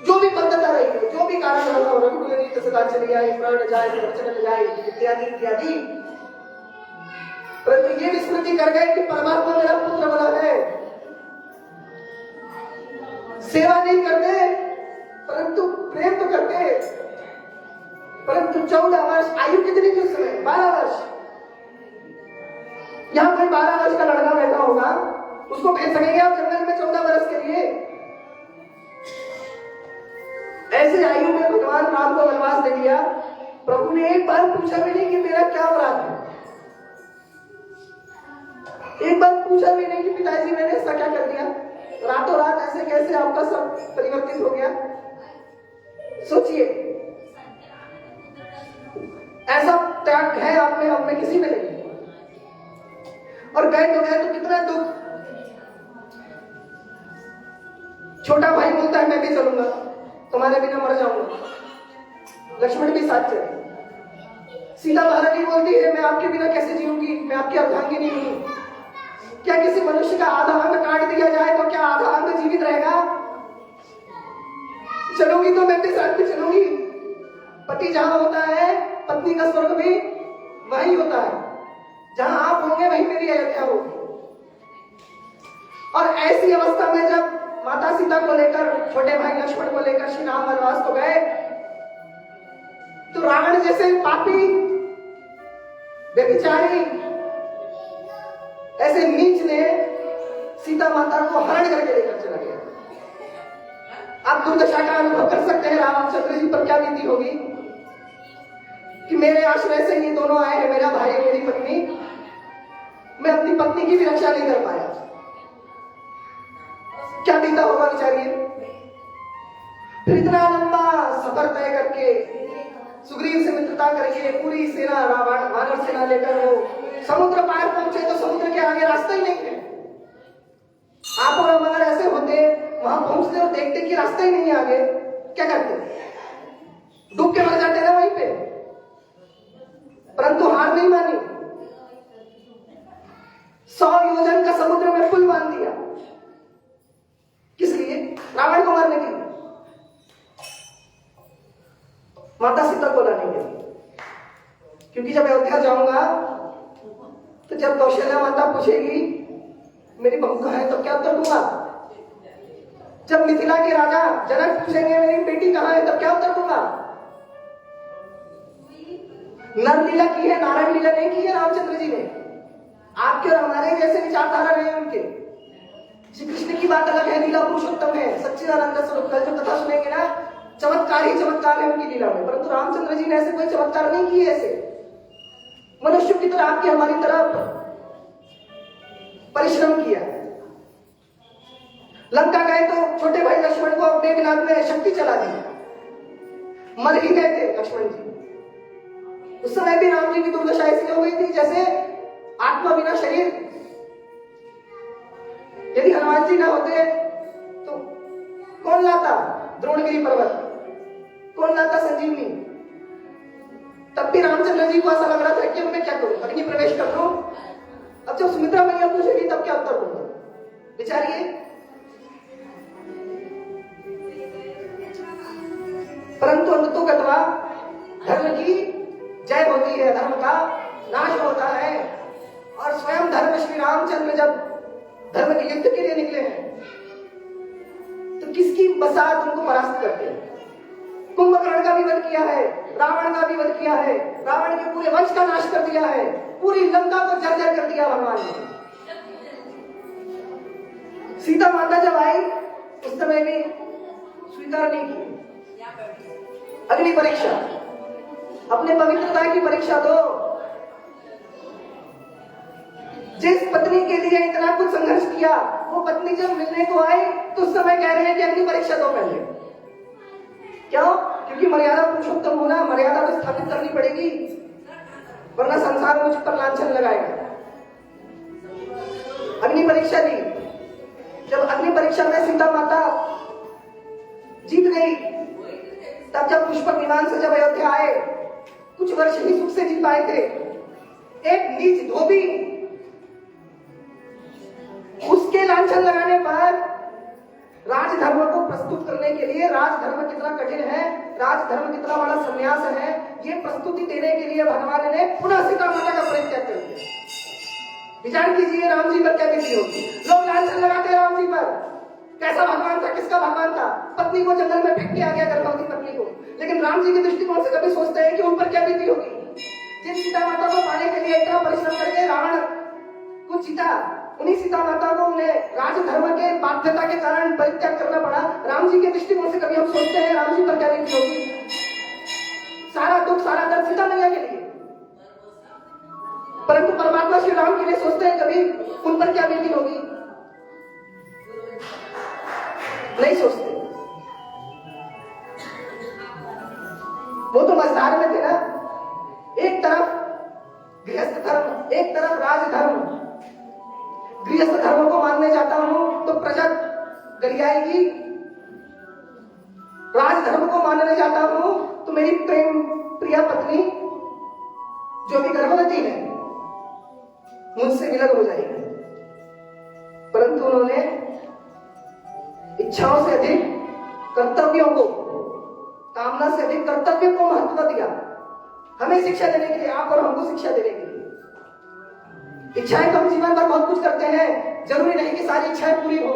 जो भी बंधता रही है, जो भी कारण रहा हो, रघुकुल सदा चली आई, प्राण जाए, वचन जाए, इत्यादि इत्यादि, परंतु ये विस्मृति कर गए कि परमात्मा मेरा पुत्र बना है। सेवा नहीं करते परंतु प्रेम तो करते। परंतु 14 वर्ष, आयु कितनी थी उस समय? 12 वर्ष। यहां कोई 12 वर्ष का लड़का बैठा होगा, उसको भेज सकेंगे आप जंगल में 14 वर्ष के लिए? ऐसे आयु में भगवान राम को वनवास दे दिया। प्रभु ने एक बार पूछा भी नहीं कि मेरा क्या अपराध है, एक बार पूछा भी नहीं कि पिताजी मैंने ऐसा क्या कर दिया, रातों रात ऐसे कैसे आपका सब परिवर्तित हो गया। सोचिए, ऐसा त्याग है आप में, हम में किसी में नहीं। और गए तो कितना दुख। छोटा भाई बोलता है मैं भी चलूंगा, तुम्हारे बिना मर जाऊंगा। लक्ष्मण भी साथ चले। सीता महारानी बोलती है मैं आपके बिना कैसे जीऊंगी, मैं आपकी अर्धांगिनी हूं। क्या किसी मनुष्य का आधा अंग काट दिया जाए तो क्या आधा अंग जीवित रहेगा? चलूंगी तो मैं भी साथ में चलूंगी। पति जहां होता है, पत्नी का स्वर्ग भी वही होता है। जहां आप होंगे वही मेरी अयोध्या होगी। और ऐसी अवस्था में जब माता सीता को लेकर, छोटे भाई लक्ष्मण को लेकर श्री राम वनवास को गए, तो रावण जैसे पापी, व्यभिचारी, ऐसे नीच ने सीता माता को हरण करके लेकर चला गया। आप दुर्दशा का अनुभव कर सकते हैं रामचंद्र जी पर क्या बीती होगी कि मेरे आश्रय से ये दोनों आए हैं, मेरा भाई और मेरी पत्नी, मैं अपनी पत्नी की भी रक्षा नहीं कर पाया। क्या बीता होगा विचारिए। फिर इतना लंबा सफर तय करके, सुग्रीव से मित्रता करके, पूरी सेना वानर सेना लेकर वो समुद्र पार पहुंचे, तो समुद्र के आगे रास्ता ही नहीं है। आप और हम अगर ऐसे होते, वहां पहुंचते और देखते कि रास्ता ही नहीं है आगे, क्या करते? डूब के मर जाते ना वहीं पे। परंतु हार नहीं मानी, 100 योजन का समुद्र में पुल बांध दिया। किस लिए? रावण को मारने के लिए, माता सीता को लाने के लिए। क्योंकि जब अयोध्या जाऊंगा तो जब कौशल्या माता पूछेगी मेरी बहू कहाँ है, तो क्या उत्तर दूंगा? जब मिथिला के राजा जनक पूछेंगे मेरी बेटी कहाँ है, तब क्या उत्तर दूंगा? नर लीला की है, नारायण लीला नहीं की है रामचंद्र जी ने। आपके और हमारे जैसे विचारधारा रहे उनके। श्री कृष्ण की बात अलग है, लीला पुरुषोत्तम है, सच्चिदानंद स्वरूप। कल जो कथा सुनेंगे ना, चमत्कार ही चमत्कार है उनकी लीला में। परंतु रामचंद्र जी ने ऐसे कोई चमत्कार नहीं किए, ऐसे मनुष्य की तरह, आपकी हमारी तरह परिश्रम किया। लंका गए तो छोटे भाई लक्ष्मण को मेघनाद में शक्ति चला दी, मर ही गए थे लक्ष्मण जी। उस समय भी राम जी की दुर्दशा ऐसी हो गई थी जैसे आत्मा बिना शरीर। यदि हनुमान जी ना होते तो कौन लाता द्रोणगिरी पर्वत, कौन लाता संजीवनी? तब भी रामचंद्र जी को ऐसा लग रहा था कि अब मैं क्या करूं, अग्नि प्रवेश कर लूं। अब जब सुमित्रा मैया पूछेगी तब क्या उत्तर दूंगा, विचारिए। परंतु अंततो गत्वा धर्म की जय होती है, धर्म का नाश होता है। और स्वयं धर्म श्री रामचंद्र जब धर्म के युद्ध के लिए निकले हैं तो किसकी बसात उनको परास्त करते हैं। कुंभकर्ण का भी वध किया है, रावण का भी वध किया है, रावण के पूरे वंश का नाश कर दिया है, पूरी लंका को जर्जर कर दिया भगवान ने। सीता माता जब आई उस समय भी स्वीकार नहीं की। अग्नि परीक्षा, अपने पवित्रता की परीक्षा दो। जिस पत्नी के लिए इतना कुछ संघर्ष किया वो पत्नी जब मिलने को आई तो उस समय कह रहे हैं कि अग्नि परीक्षा दो पहले। क्यों? क्योंकि मर्यादा पुरुषोत्तम होना, मर्यादा को स्थापित करनी पड़ेगी, वरना संसार मुझ पर लांछन लगाएगा। अग्नि परीक्षा दी। जब अग्नि परीक्षा में सीता माता जीत गई, तब जब पुष्पक विमान से जब अयोध्या आए, कुछ वर्ष ही सुख से जी पाए थे। एक नीच धोबी उसके लांछन लगाने पर राजधर्म को प्रस्तुत करने के लिए, राजधर्म कितना कठिन है, राजधर्म कितना बड़ा संन्यास है, ये प्रस्तुति देने के लिए भगवान ने पुनः सीता माता का परित्याग कर दिया। विचार कीजिए राम जी पर क्या बीती होगी। लोग लांछन लगाते हैं राम जी पर, कैसा भगवान था, किसका भगवान था। पत्नी को जंगल में फेंक के आ गया, गर्भवती पत्नी को। लेकिन राम जी के दृष्टिकोण से कभी सोचते हैं कि उन पर क्या बीती होगी। जिन सीता माता को पाने के लिए इतना परिश्रम करके रावण को जीता, उन्हीं सीता माता को उन्हें राजधर्म के बाध्यता के कारण परित्याग करना पड़ा। राम जी के दृष्टिकोण से कभी हम सोचते हैं राम जी पर क्या बीती होगी। सारा दुख, सारा दर्द सीता मैया के लिए, परंतु परमात्मा श्री राम के लिए सोचते हैं कभी उन पर क्या बीती होगी? नहीं सोचते। वो तो मझधार में थे ना, एक तरफ गृहस्थ धर्म, एक तरफ राजधर्म। गृहस्थ धर्म को मानने जाता हूं तो प्रजा गरियाएगी, राजधर्म को मानने जाता हूं तो मेरी प्रेम प्रिया पत्नी जो भी गर्भवती है मुझसे विलग हो जाएगी। परंतु उन्होंने इच्छाओं से अधिक कर्तव्यों को, कामना से अधिक कर्तव्य को महत्व दिया। हमें शिक्षा देने के लिए, आप और हमको शिक्षा देने के लिए। इच्छाएं तो हम जीवन भर बहुत कुछ करते हैं, जरूरी नहीं कि सारी इच्छाएं पूरी हो,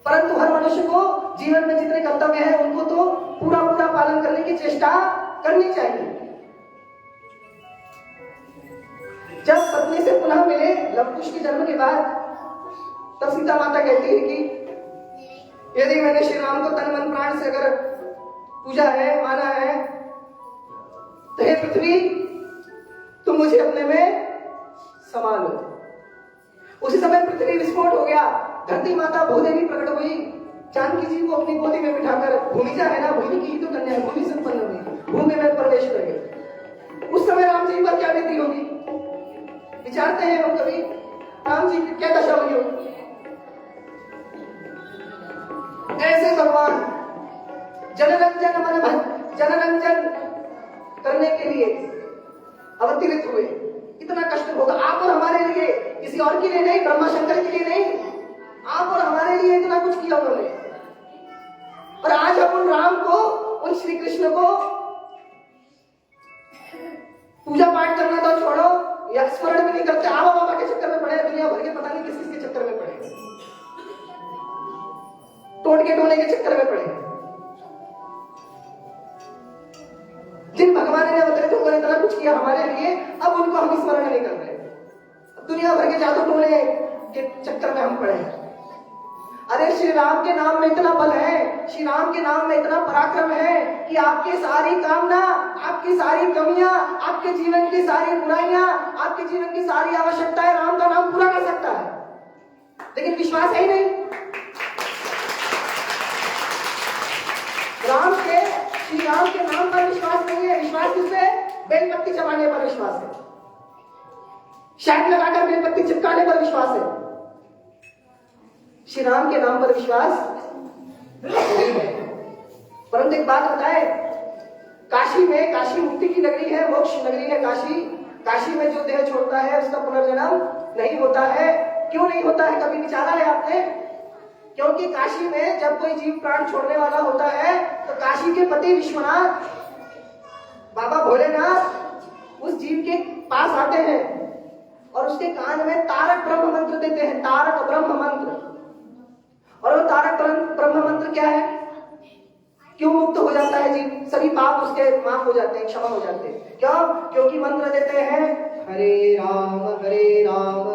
परंतु हर मनुष्य को जीवन में जितने कर्तव्य हैं उनको तो पूरा पूरा पालन करने की चेष्टा करनी चाहिए। जब पत्नी से पुनः मिले लवकुश के जन्म के बाद, तब सीता माता कहती है कि यदि मैंने श्री राम को तन मन प्राण से अगर पूजा है, माना है, तो हे पृथ्वी तुम मुझे अपने में समा लो। उसी समय पृथ्वी विस्फोट हो गया, धरती माता भूदेवी प्रकट हुई, जानकी जी को अपनी गोदी में बिठाकर, भूमिजा है ना, भूमि की ही तो कन्या है, भूमि संपन्न हुई, भूमि में प्रवेश कर गए। उस समय राम जी पर क्या बीती होगी? विचारते हैं हम कभी राम जी की क्या दशा हुई होगी? ऐसे भगवान जनरंजन करने के लिए अवतरित हुए। इतना कष्ट होगा आप और हमारे लिए, किसी और के लिए नहीं, ब्रह्मा शंकर के लिए नहीं, आप और हमारे लिए इतना कुछ किया उन्होंने। और आज हम उन राम को, उन श्री कृष्ण को पूजा पाठ करना तो छोड़ो, या स्मरण भी नहीं करते, आवा बाबा के चक्कर में पड़े, दुनिया भर के पता नहीं किस किस के चक्कर में पड़े, टोट के टोने के चक्कर में पड़े। जिन भगवान ने अवतरित होकर इतना कुछ किया हमारे लिए, अब उनको हम स्मरण नहीं कर रहे। दुनिया भर के जादू टोने के चक्कर में हम पड़े हैं। अरे श्री राम के नाम में इतना बल है, श्री राम के नाम में इतना पराक्रम है कि आपकी सारी कामना, आपकी सारी कमियां, आपके जीवन की सारी बुराइयां, आपके जीवन की सारी आवश्यकताएं राम का नाम पूरा कर सकता है। लेकिन विश्वास है ही नहीं। श्री राम के नाम पर विश्वास नहीं है। विश्वास किससे? बेलपत्ती चबाने पर विश्वास है, शहद लगाकर बेलपत्ती चिपकाने पर विश्वास है। श्री राम के नाम पर विश्वास नहीं है। परंतु एक बात बताए, काशी में, काशी मुक्ति की नगरी है, मोक्ष नगरी है काशी। काशी में जो देह छोड़ता है उसका पुनर्जन्म नहीं होता है। क्यों नहीं होता है, कभी विचारा है आपने? क्योंकि काशी में जब कोई जीव प्राण छोड़ने वाला होता है तो काशी के पति विश्वनाथ बाबा भोलेनाथ उस जीव के पास आते हैं और उसके कान में तारक ब्रह्म मंत्र देते हैं, तारक ब्रह्म मंत्र। और वो तारक ब्रह्म मंत्र क्या है? क्यों मुक्त हो जाता है जीव? सभी पाप उसके माफ हो जाते हैं, क्षमा हो जाते हैं। क्यों? क्योंकि मंत्र देते हैं हरे राम राम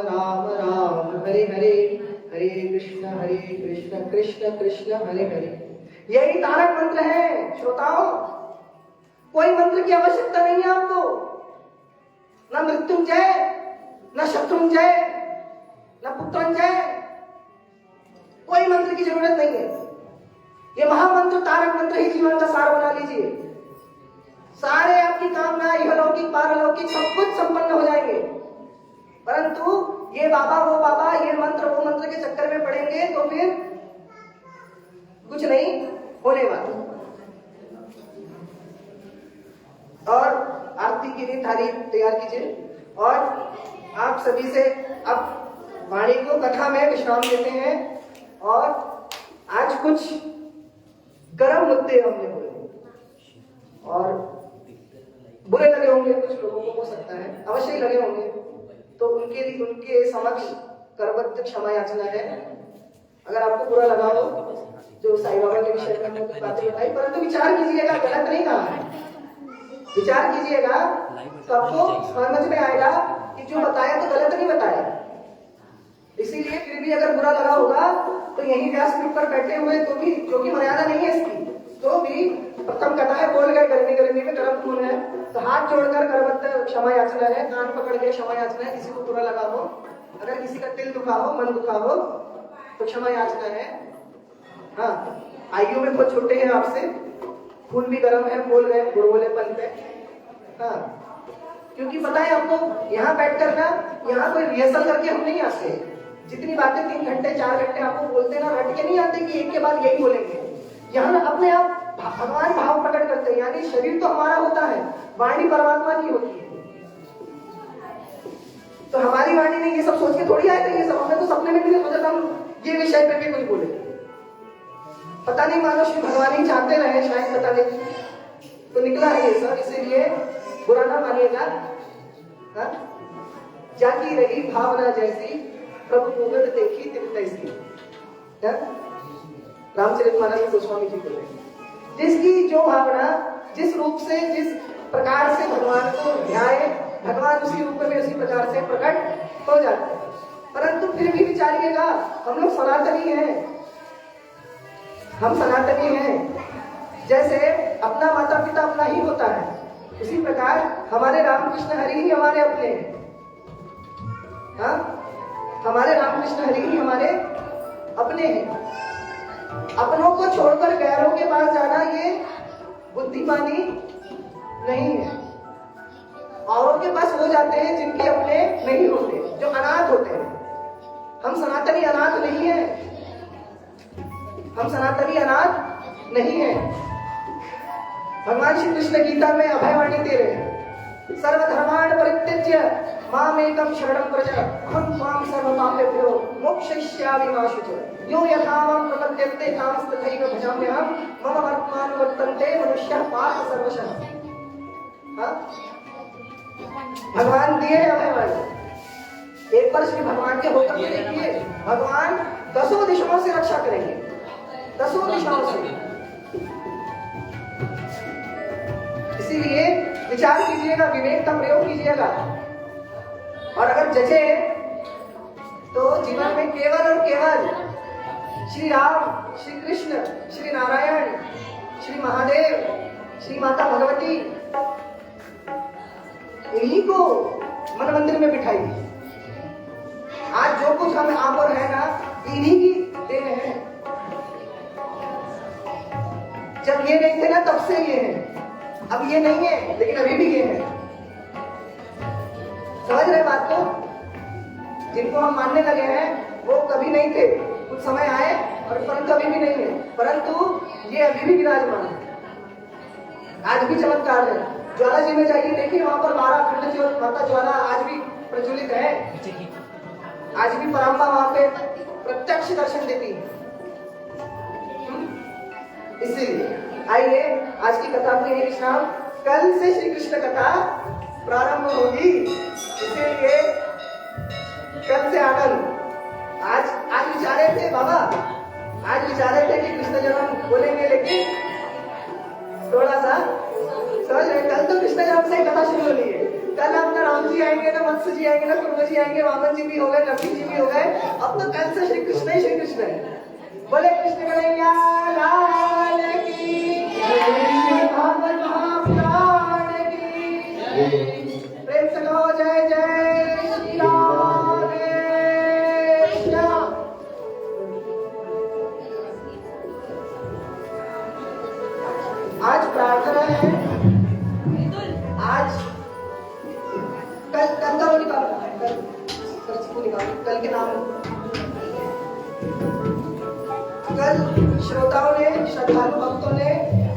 राम हरे हरे, हरे कृष्ण कृष्ण कृष्ण हरे हरे। यही तारक मंत्र है श्रोताओं। कोई मंत्र की आवश्यकता नहीं है आपको, न मृत्युंजय, न शत्रुंजय, न पुत्रंजय, कोई मंत्र की जरूरत नहीं है। ये महामंत्र तारक मंत्र ही जीवन का सार बना लीजिए। सारे आपकी कामना इहलौकिक पारलौकिक सब कुछ संपन्न हो जाएंगे। परंतु ये बाबा वो बाबा, ये मंत्र वो मंत्र के चक्कर में पड़ेंगे तो फिर कुछ नहीं होने वाला। और आरती के लिए थाली तैयार कीजिए और आप सभी से अब वाणी को कथा में विश्राम देते हैं। और आज कुछ गर्म मुद्दे हमने बोले और बुरे लगे होंगे कुछ लोगों को, हो सकता है अवश्य ही लगे होंगे, तो उनके समक्ष करवत क्षमा याचना है। अगर आपको बुरा लगा हो जो साईं बाबा के विषय में हमने कुछ बातें बताई, परंतु विचार कीजिएगा, गलत नहीं कहा है। विचार कीजिएगा तो आपको समझ में आएगा कि जो बताया तो गलत नहीं बताया। इसीलिए फिर भी अगर बुरा लगा होगा तो यही व्यासपीठ पर बैठे हुए तो भी, जो कि मर्यादा नहीं है इसकी, तो भी प्रथम कथा है, बोल गए गर्मी में गर्म खून है, तो हाथ जोड़कर करवत क्षमा याचना है, कान पकड़ के क्षमा याचना है। किसी को बुरा लगा हो, अगर किसी का दिल दुखा हो, मन दुखा हो तो क्षमा याचना है। हाँ, आयु में बहुत छोटे हैं आपसे, खून भी गर्म है, बोल गए बुड़बोलेपन पे। हाँ, क्योंकि पता है आपको, यहाँ बैठकर ना, यहाँ कोई रिहर्सल करके हम नहीं आते। जितनी बातें 3 घंटे 4 घंटे आपको बोलते ना, रट के नहीं आते कि एक के बाद यही बोलेंगे। यहाँ अपने आप भगवान भाव प्रकट करते हैं, यानी शरीर तो हमारा होता है, वाणी परमात्मा की होती है। तो हमारी वाणी में ये सब सोच के थोड़ी आए थे, ये सब हमने तो सपने में भी नहीं सोचा हम ये विषय पे भी कुछ बोले। पता नहीं, मानो श्री भगवान ही चाहते रहे शायद, पता नहीं, तो निकला है ये सब। इसीलिए बुरा ना मानिएगा। जाकी रही भावना जैसी, प्रभु मुगट देखी तिल तैसी। रामचरितमानस गोस्वामी जी बोले, जिसकी जो भावना, जिस रूप से, जिस प्रकार से भगवान को ध्याए, भगवान उसी रूप में उसी प्रकार से प्रकट हो जाते हैं। परंतु फिर भी विचारिएगा, हम लोग सनातनी हैं, हम सनातनी हैं। जैसे अपना माता पिता अपना ही होता है, उसी प्रकार हमारे रामकृष्ण हरि ही हमारे अपने हैं। हाँ, हमारे रामकृष्ण हरि ही हमारे अपने हैं। अपनों को छोड़कर गैरों के पास जाना ये बुद्धिमानी नहीं है। औरों के पास हो जाते हैं जिनके अपने नहीं होते, जो अनाथ होते हैं। हम सनातनी अनाथ नहीं है, हम सनातनी अनाथ नहीं है। भगवान श्री कृष्ण गीता में अभयवाणी दे रहे हैं, सर्वधर्मान् परित्यज्य मामेकं शरणं व्रज अहं त्वां सर्वपापेभ्यो मोक्षयिष्यामि मा शुचः। यो यथा मां प्रपद्यन्ते तांस्तथैव भजाम्यहं मम वर्त्मानुवर्तन्ते मनुष्यः पार्थ सर्वशः। भगवान दिए अभयवाणी। एक बार श्री भगवान के होकर के देखिए, भगवान 10 दिशाओं से रक्षा करेंगे, 10 दिशाओं से। इसीलिए विचार कीजिएगा, विवेक का प्रयोग कीजिएगा। और अगर जचे तो जीवन में केवल और केवल श्री राम, श्री कृष्ण, श्री नारायण, श्री महादेव, श्री माता भगवती, इन्हीं को मन मंदिर में बिठाइए। आज जो कुछ हम आप और है ना, इन्हीं की देन है। जब ये नहीं थे ना, तब से ये है। अब ये नहीं है, लेकिन अभी भी ये है। समझ रहे बात को? जिनको हम मानने लगे हैं वो कभी नहीं थे, कुछ समय आए और परंतु अभी भी नहीं है, परंतु ये अभी भी विराजमान है। आज भी चमत्कार है। ज्वाला जी में जाइए, देखिए वहां पर 12 अखंड ज्योत माता ज्वाला आज भी प्रज्वलित है। आज भी परम्परा वहां पे प्रत्यक्ष दर्शन देती है। इसीलिए आइए आज की कथा में विश्राम, कल से श्री कृष्ण कथा प्रारंभ होगी, इसीलिए कल से आनंद। आज विचारे थे बाबा, आज विचारे थे कि कृष्ण जन्म बोलेंगे, लेकिन थोड़ा सा समझ रहे, कल तो कृष्ण जन्म से ही कथा शुरू होनी है। कल अपना राम जी आएंगे ना, मत्स्य जी आएंगे ना, कुर्म जी आएंगे, वामन जी भी हो गए, नरसिंह जी भी हो गए। अब तो कल से श्री कृष्ण ही श्री कृष्ण है। बोले कृष्ण कन्हैया लाल की, भागवत महापुराण की, प्रेम से कहो जय जय श्री राम। आज प्रार्थना है, आज कल का वो निकालो, कल के नाम। कल श्रोताओं ने, श्रद्धालु भक्तों ने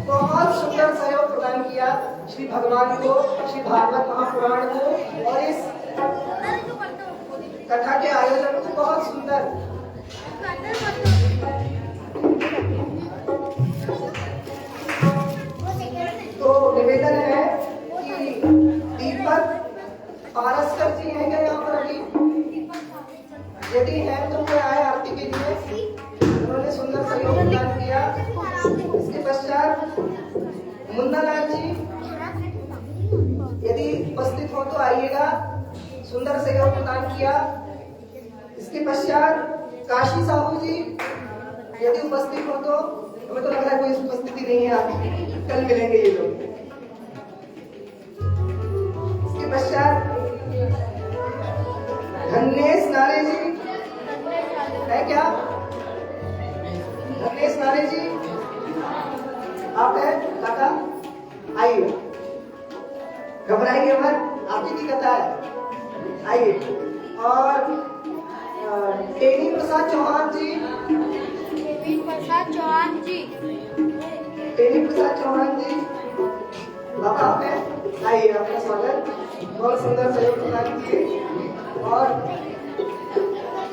बहुत सुंदर सहयोग प्रदान किया श्री भगवान को, श्री भागवत महापुराण को, और इस कथा के आयोजन को बहुत सुंदर। तो निवेदन है कि दीपक पारस्कर जी हैं क्या यहाँ पर अभी? यदि है तो वो आए आरती के लिए, उन्होंने सुंदर सहयोग प्रदान किया। इसके पश्चात मुन्ना लाल जी यदि उपस्थित हो तो आइएगा, सुंदर सहयोग प्रदान किया। इसके पश्चात काशी साहू जी यदि उपस्थित हो तो, हमें तो लग रहा है कोई उपस्थिति नहीं है, आप कल मिलेंगे ये लोग। इसके पश्चात धन्येश नारे जी है क्या? धन्येश नारे जी आप है काका, आइए, घबराइए मत, आपकी भी कथा है, आइए। और टेनी प्रसाद चौहान जी, टेनी प्रसाद चौहान जी बाबा आप है, आइए, आपका स्वागत। बहुत सुंदर सहयोग प्रदान किए, और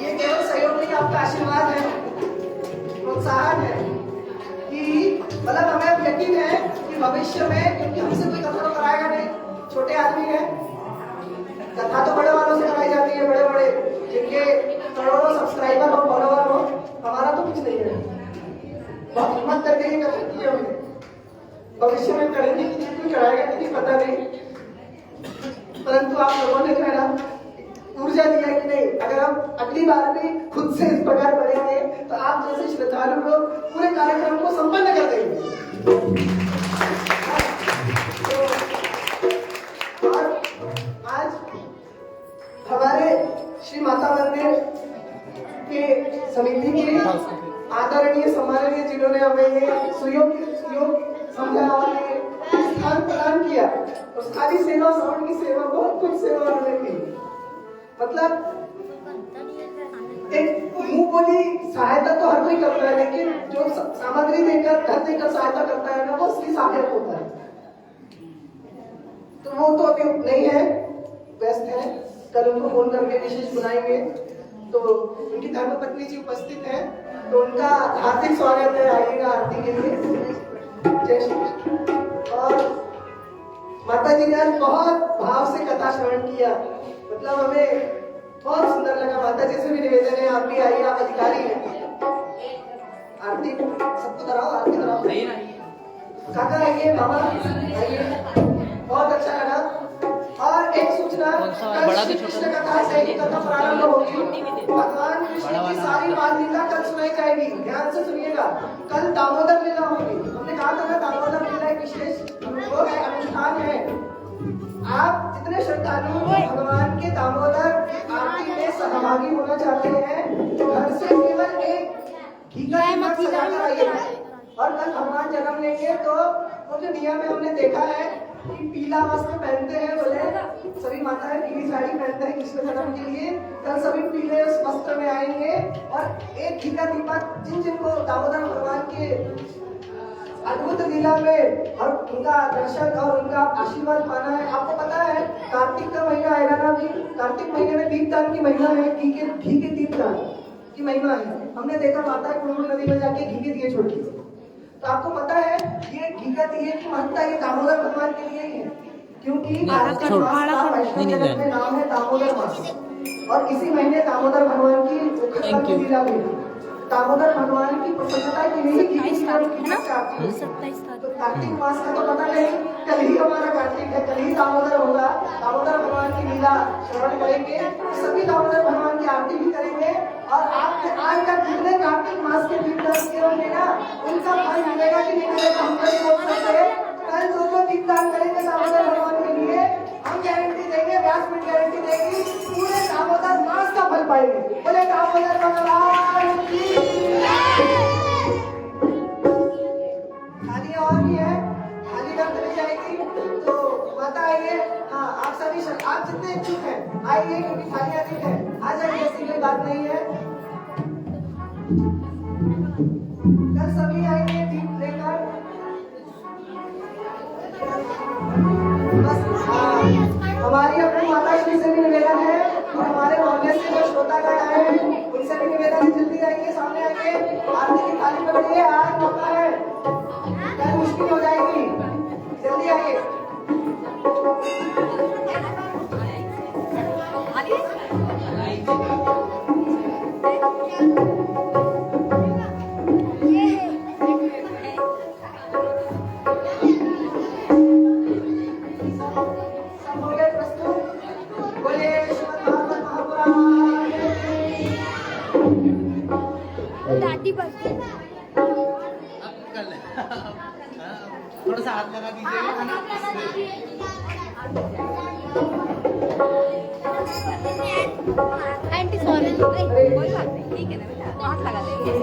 ये केवल सहयोग नहीं, आपका आशीर्वाद है, प्रोत्साहन है कि मतलब हमें अब यकीन है कि भविष्य में, क्योंकि हमसे कोई कथा तो कराएगा नहीं, छोटे आदमी है, कथा तो बड़े वालों से कराई जाती है, बड़े बड़े जिनके करोड़ों सब्सक्राइबर हो, फॉलोवर हो। हमारा तो कुछ नहीं है, बहुत हिम्मत करके ये कथा की हमने। भविष्य में करेंगे कि कराएगा नहीं पता नहीं, परंतु आप लोगों ने जो है ना ऊर्जा दिया कि नहीं, अगर हम अगली बार भी खुद से इस प्रकार करेंगे तो आप जैसे श्रद्धालु लोग पूरे कार्यक्रम को संपन्न कर देंगे। तो और आज हमारे श्री माता मंदिर के समिति के आदरणीय सम्माननीय जिन्होंने हमें ये सुयोग समझा और स्थान प्रदान किया, और सारी सेवा, साउंड की सेवा, बहुत कुछ सेवा उन्होंने की। मतलब एक मुंह बोली सहायता तो हर कोई करता है, लेकिन जो सामग्री देकर, घर देकर सहायता करता है ना, वो असली सहायक होता है। तो वो तो अभी नहीं है, व्यस्त है, कल उनको फोन करके विशेष बुलाएंगे। तो उनकी धर्मपत्नी जी उपस्थित है, तो उनका हार्दिक स्वागत है, आइएगा आरती के लिए। जय श्री कृष्ण। और माता जी ने आज बहुत भाव से कथा श्रवण किया, मतलब हमें बहुत सुंदर लगा। माता जी से भी निवेदन है, आप भी आइए, आप अधिकारी हैं, आरती सबको कराओ, आरती कराओ। काका आइए, बाबा आइए, बहुत अच्छा लगा। और एक सूचना, कल श्री कृष्ण कथा से ही कथा प्रारंभ होगी। भगवान कृष्ण की सारी बाल लीला कल सुनाई जाएगी, ध्यान से सुनिएगा। कल दामोदर लीला होगी, हमने कहा था ना दामोदर लीला एक विशेष अनुष्ठान है। आप जितने श्रद्धालु भगवान के दामोदर आरती में सहभागी होना चाहते हैं, तो घर से केवल एक घी का दीपक सजाकर आइए। और कल भगवान जन्म लेंगे तो वो जो नियम है हमने देखा है कि पीला वस्त्र पहनते हैं, बोले सभी माताएं पीली साड़ी पहनते हैं कृष्ण जन्म के लिए। कल सभी पीले उस वस्त्र में आएंगे और एक घी का दीपक जिनको दामोदर भगवान के अद्भुत लीला में और उनका दर्शन और उनका आशीर्वाद पाना है। आपको पता है कार्तिक का महीना आएगा ना, अभी कार्तिक महीने में दीपदान की महिमा है, घी के दीपदान की महिमा है। हमने देखा माता कुंभ नदी में जाके घी के दिए छोड़ती है। तो आपको पता है ये घी का दिए की महत्ता ये दामोदर भगवान के लिए ही है, क्योंकि कार्तिक मास का वैष्णव जगत में नाम है दामोदर मास, और इसी महीने दामोदर भगवान की उखड़ की लीला हुई। दामोदर भगवान की प्रसन्नता के लिए घी की लीला की जाती है। तो कार्तिक मास का तो पता नहीं, कल ही हमारा कार्तिक है, कल ही दामोदर होगा। दामोदर भगवान की लीला श्रवण करेंगे, सभी दामोदर भगवान की आरती भी करेंगे, और आपके आज तक जितने कार्तिक मास के दीपदान किए होंगे ना, उनका फल मिलेगा कि नहीं मिलेगा हम नहीं बोल सकते। कल जो दीपदान करेंगे दामोदर भगवान के लिए, हम गारंटी देंगे, व्यासपीठ गारंटी देगी, पूरे दामोदर मास का फल पाएंगे। बोले दामोदर भगवान की थाली और भी है, थाली जब चली जाएगी तो माता आइए। हाँ, आप सभी आप जितने इच्छुक हैं आइए, क्योंकि थाली अधिक है, आ जाइए, ऐसी कोई बात नहीं है। कल सभी आएंगे दीप लेकर। बस हमारी अपनी माता श्री से भी निवेदन है, और हमारे मोहल्ले से जो श्रोतागण आए हैं उनसे भी निवेदन है, जल्दी आइए, सामने आइए, आरती की थाली पकड़िए, आज मौका है, कल मुश्किल हो जाएगी, जल्दी आइए। सब हो गए प्रस्तुत? बोले श्रीमद् भागवत महापुराण दादी बस थोड़ा सा हाथ लगा दीजिएगा। आंटी सॉरी, कोई बात नहीं, ठीक है ना बेटा, हाथ लगा देंगे।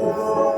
Thank you.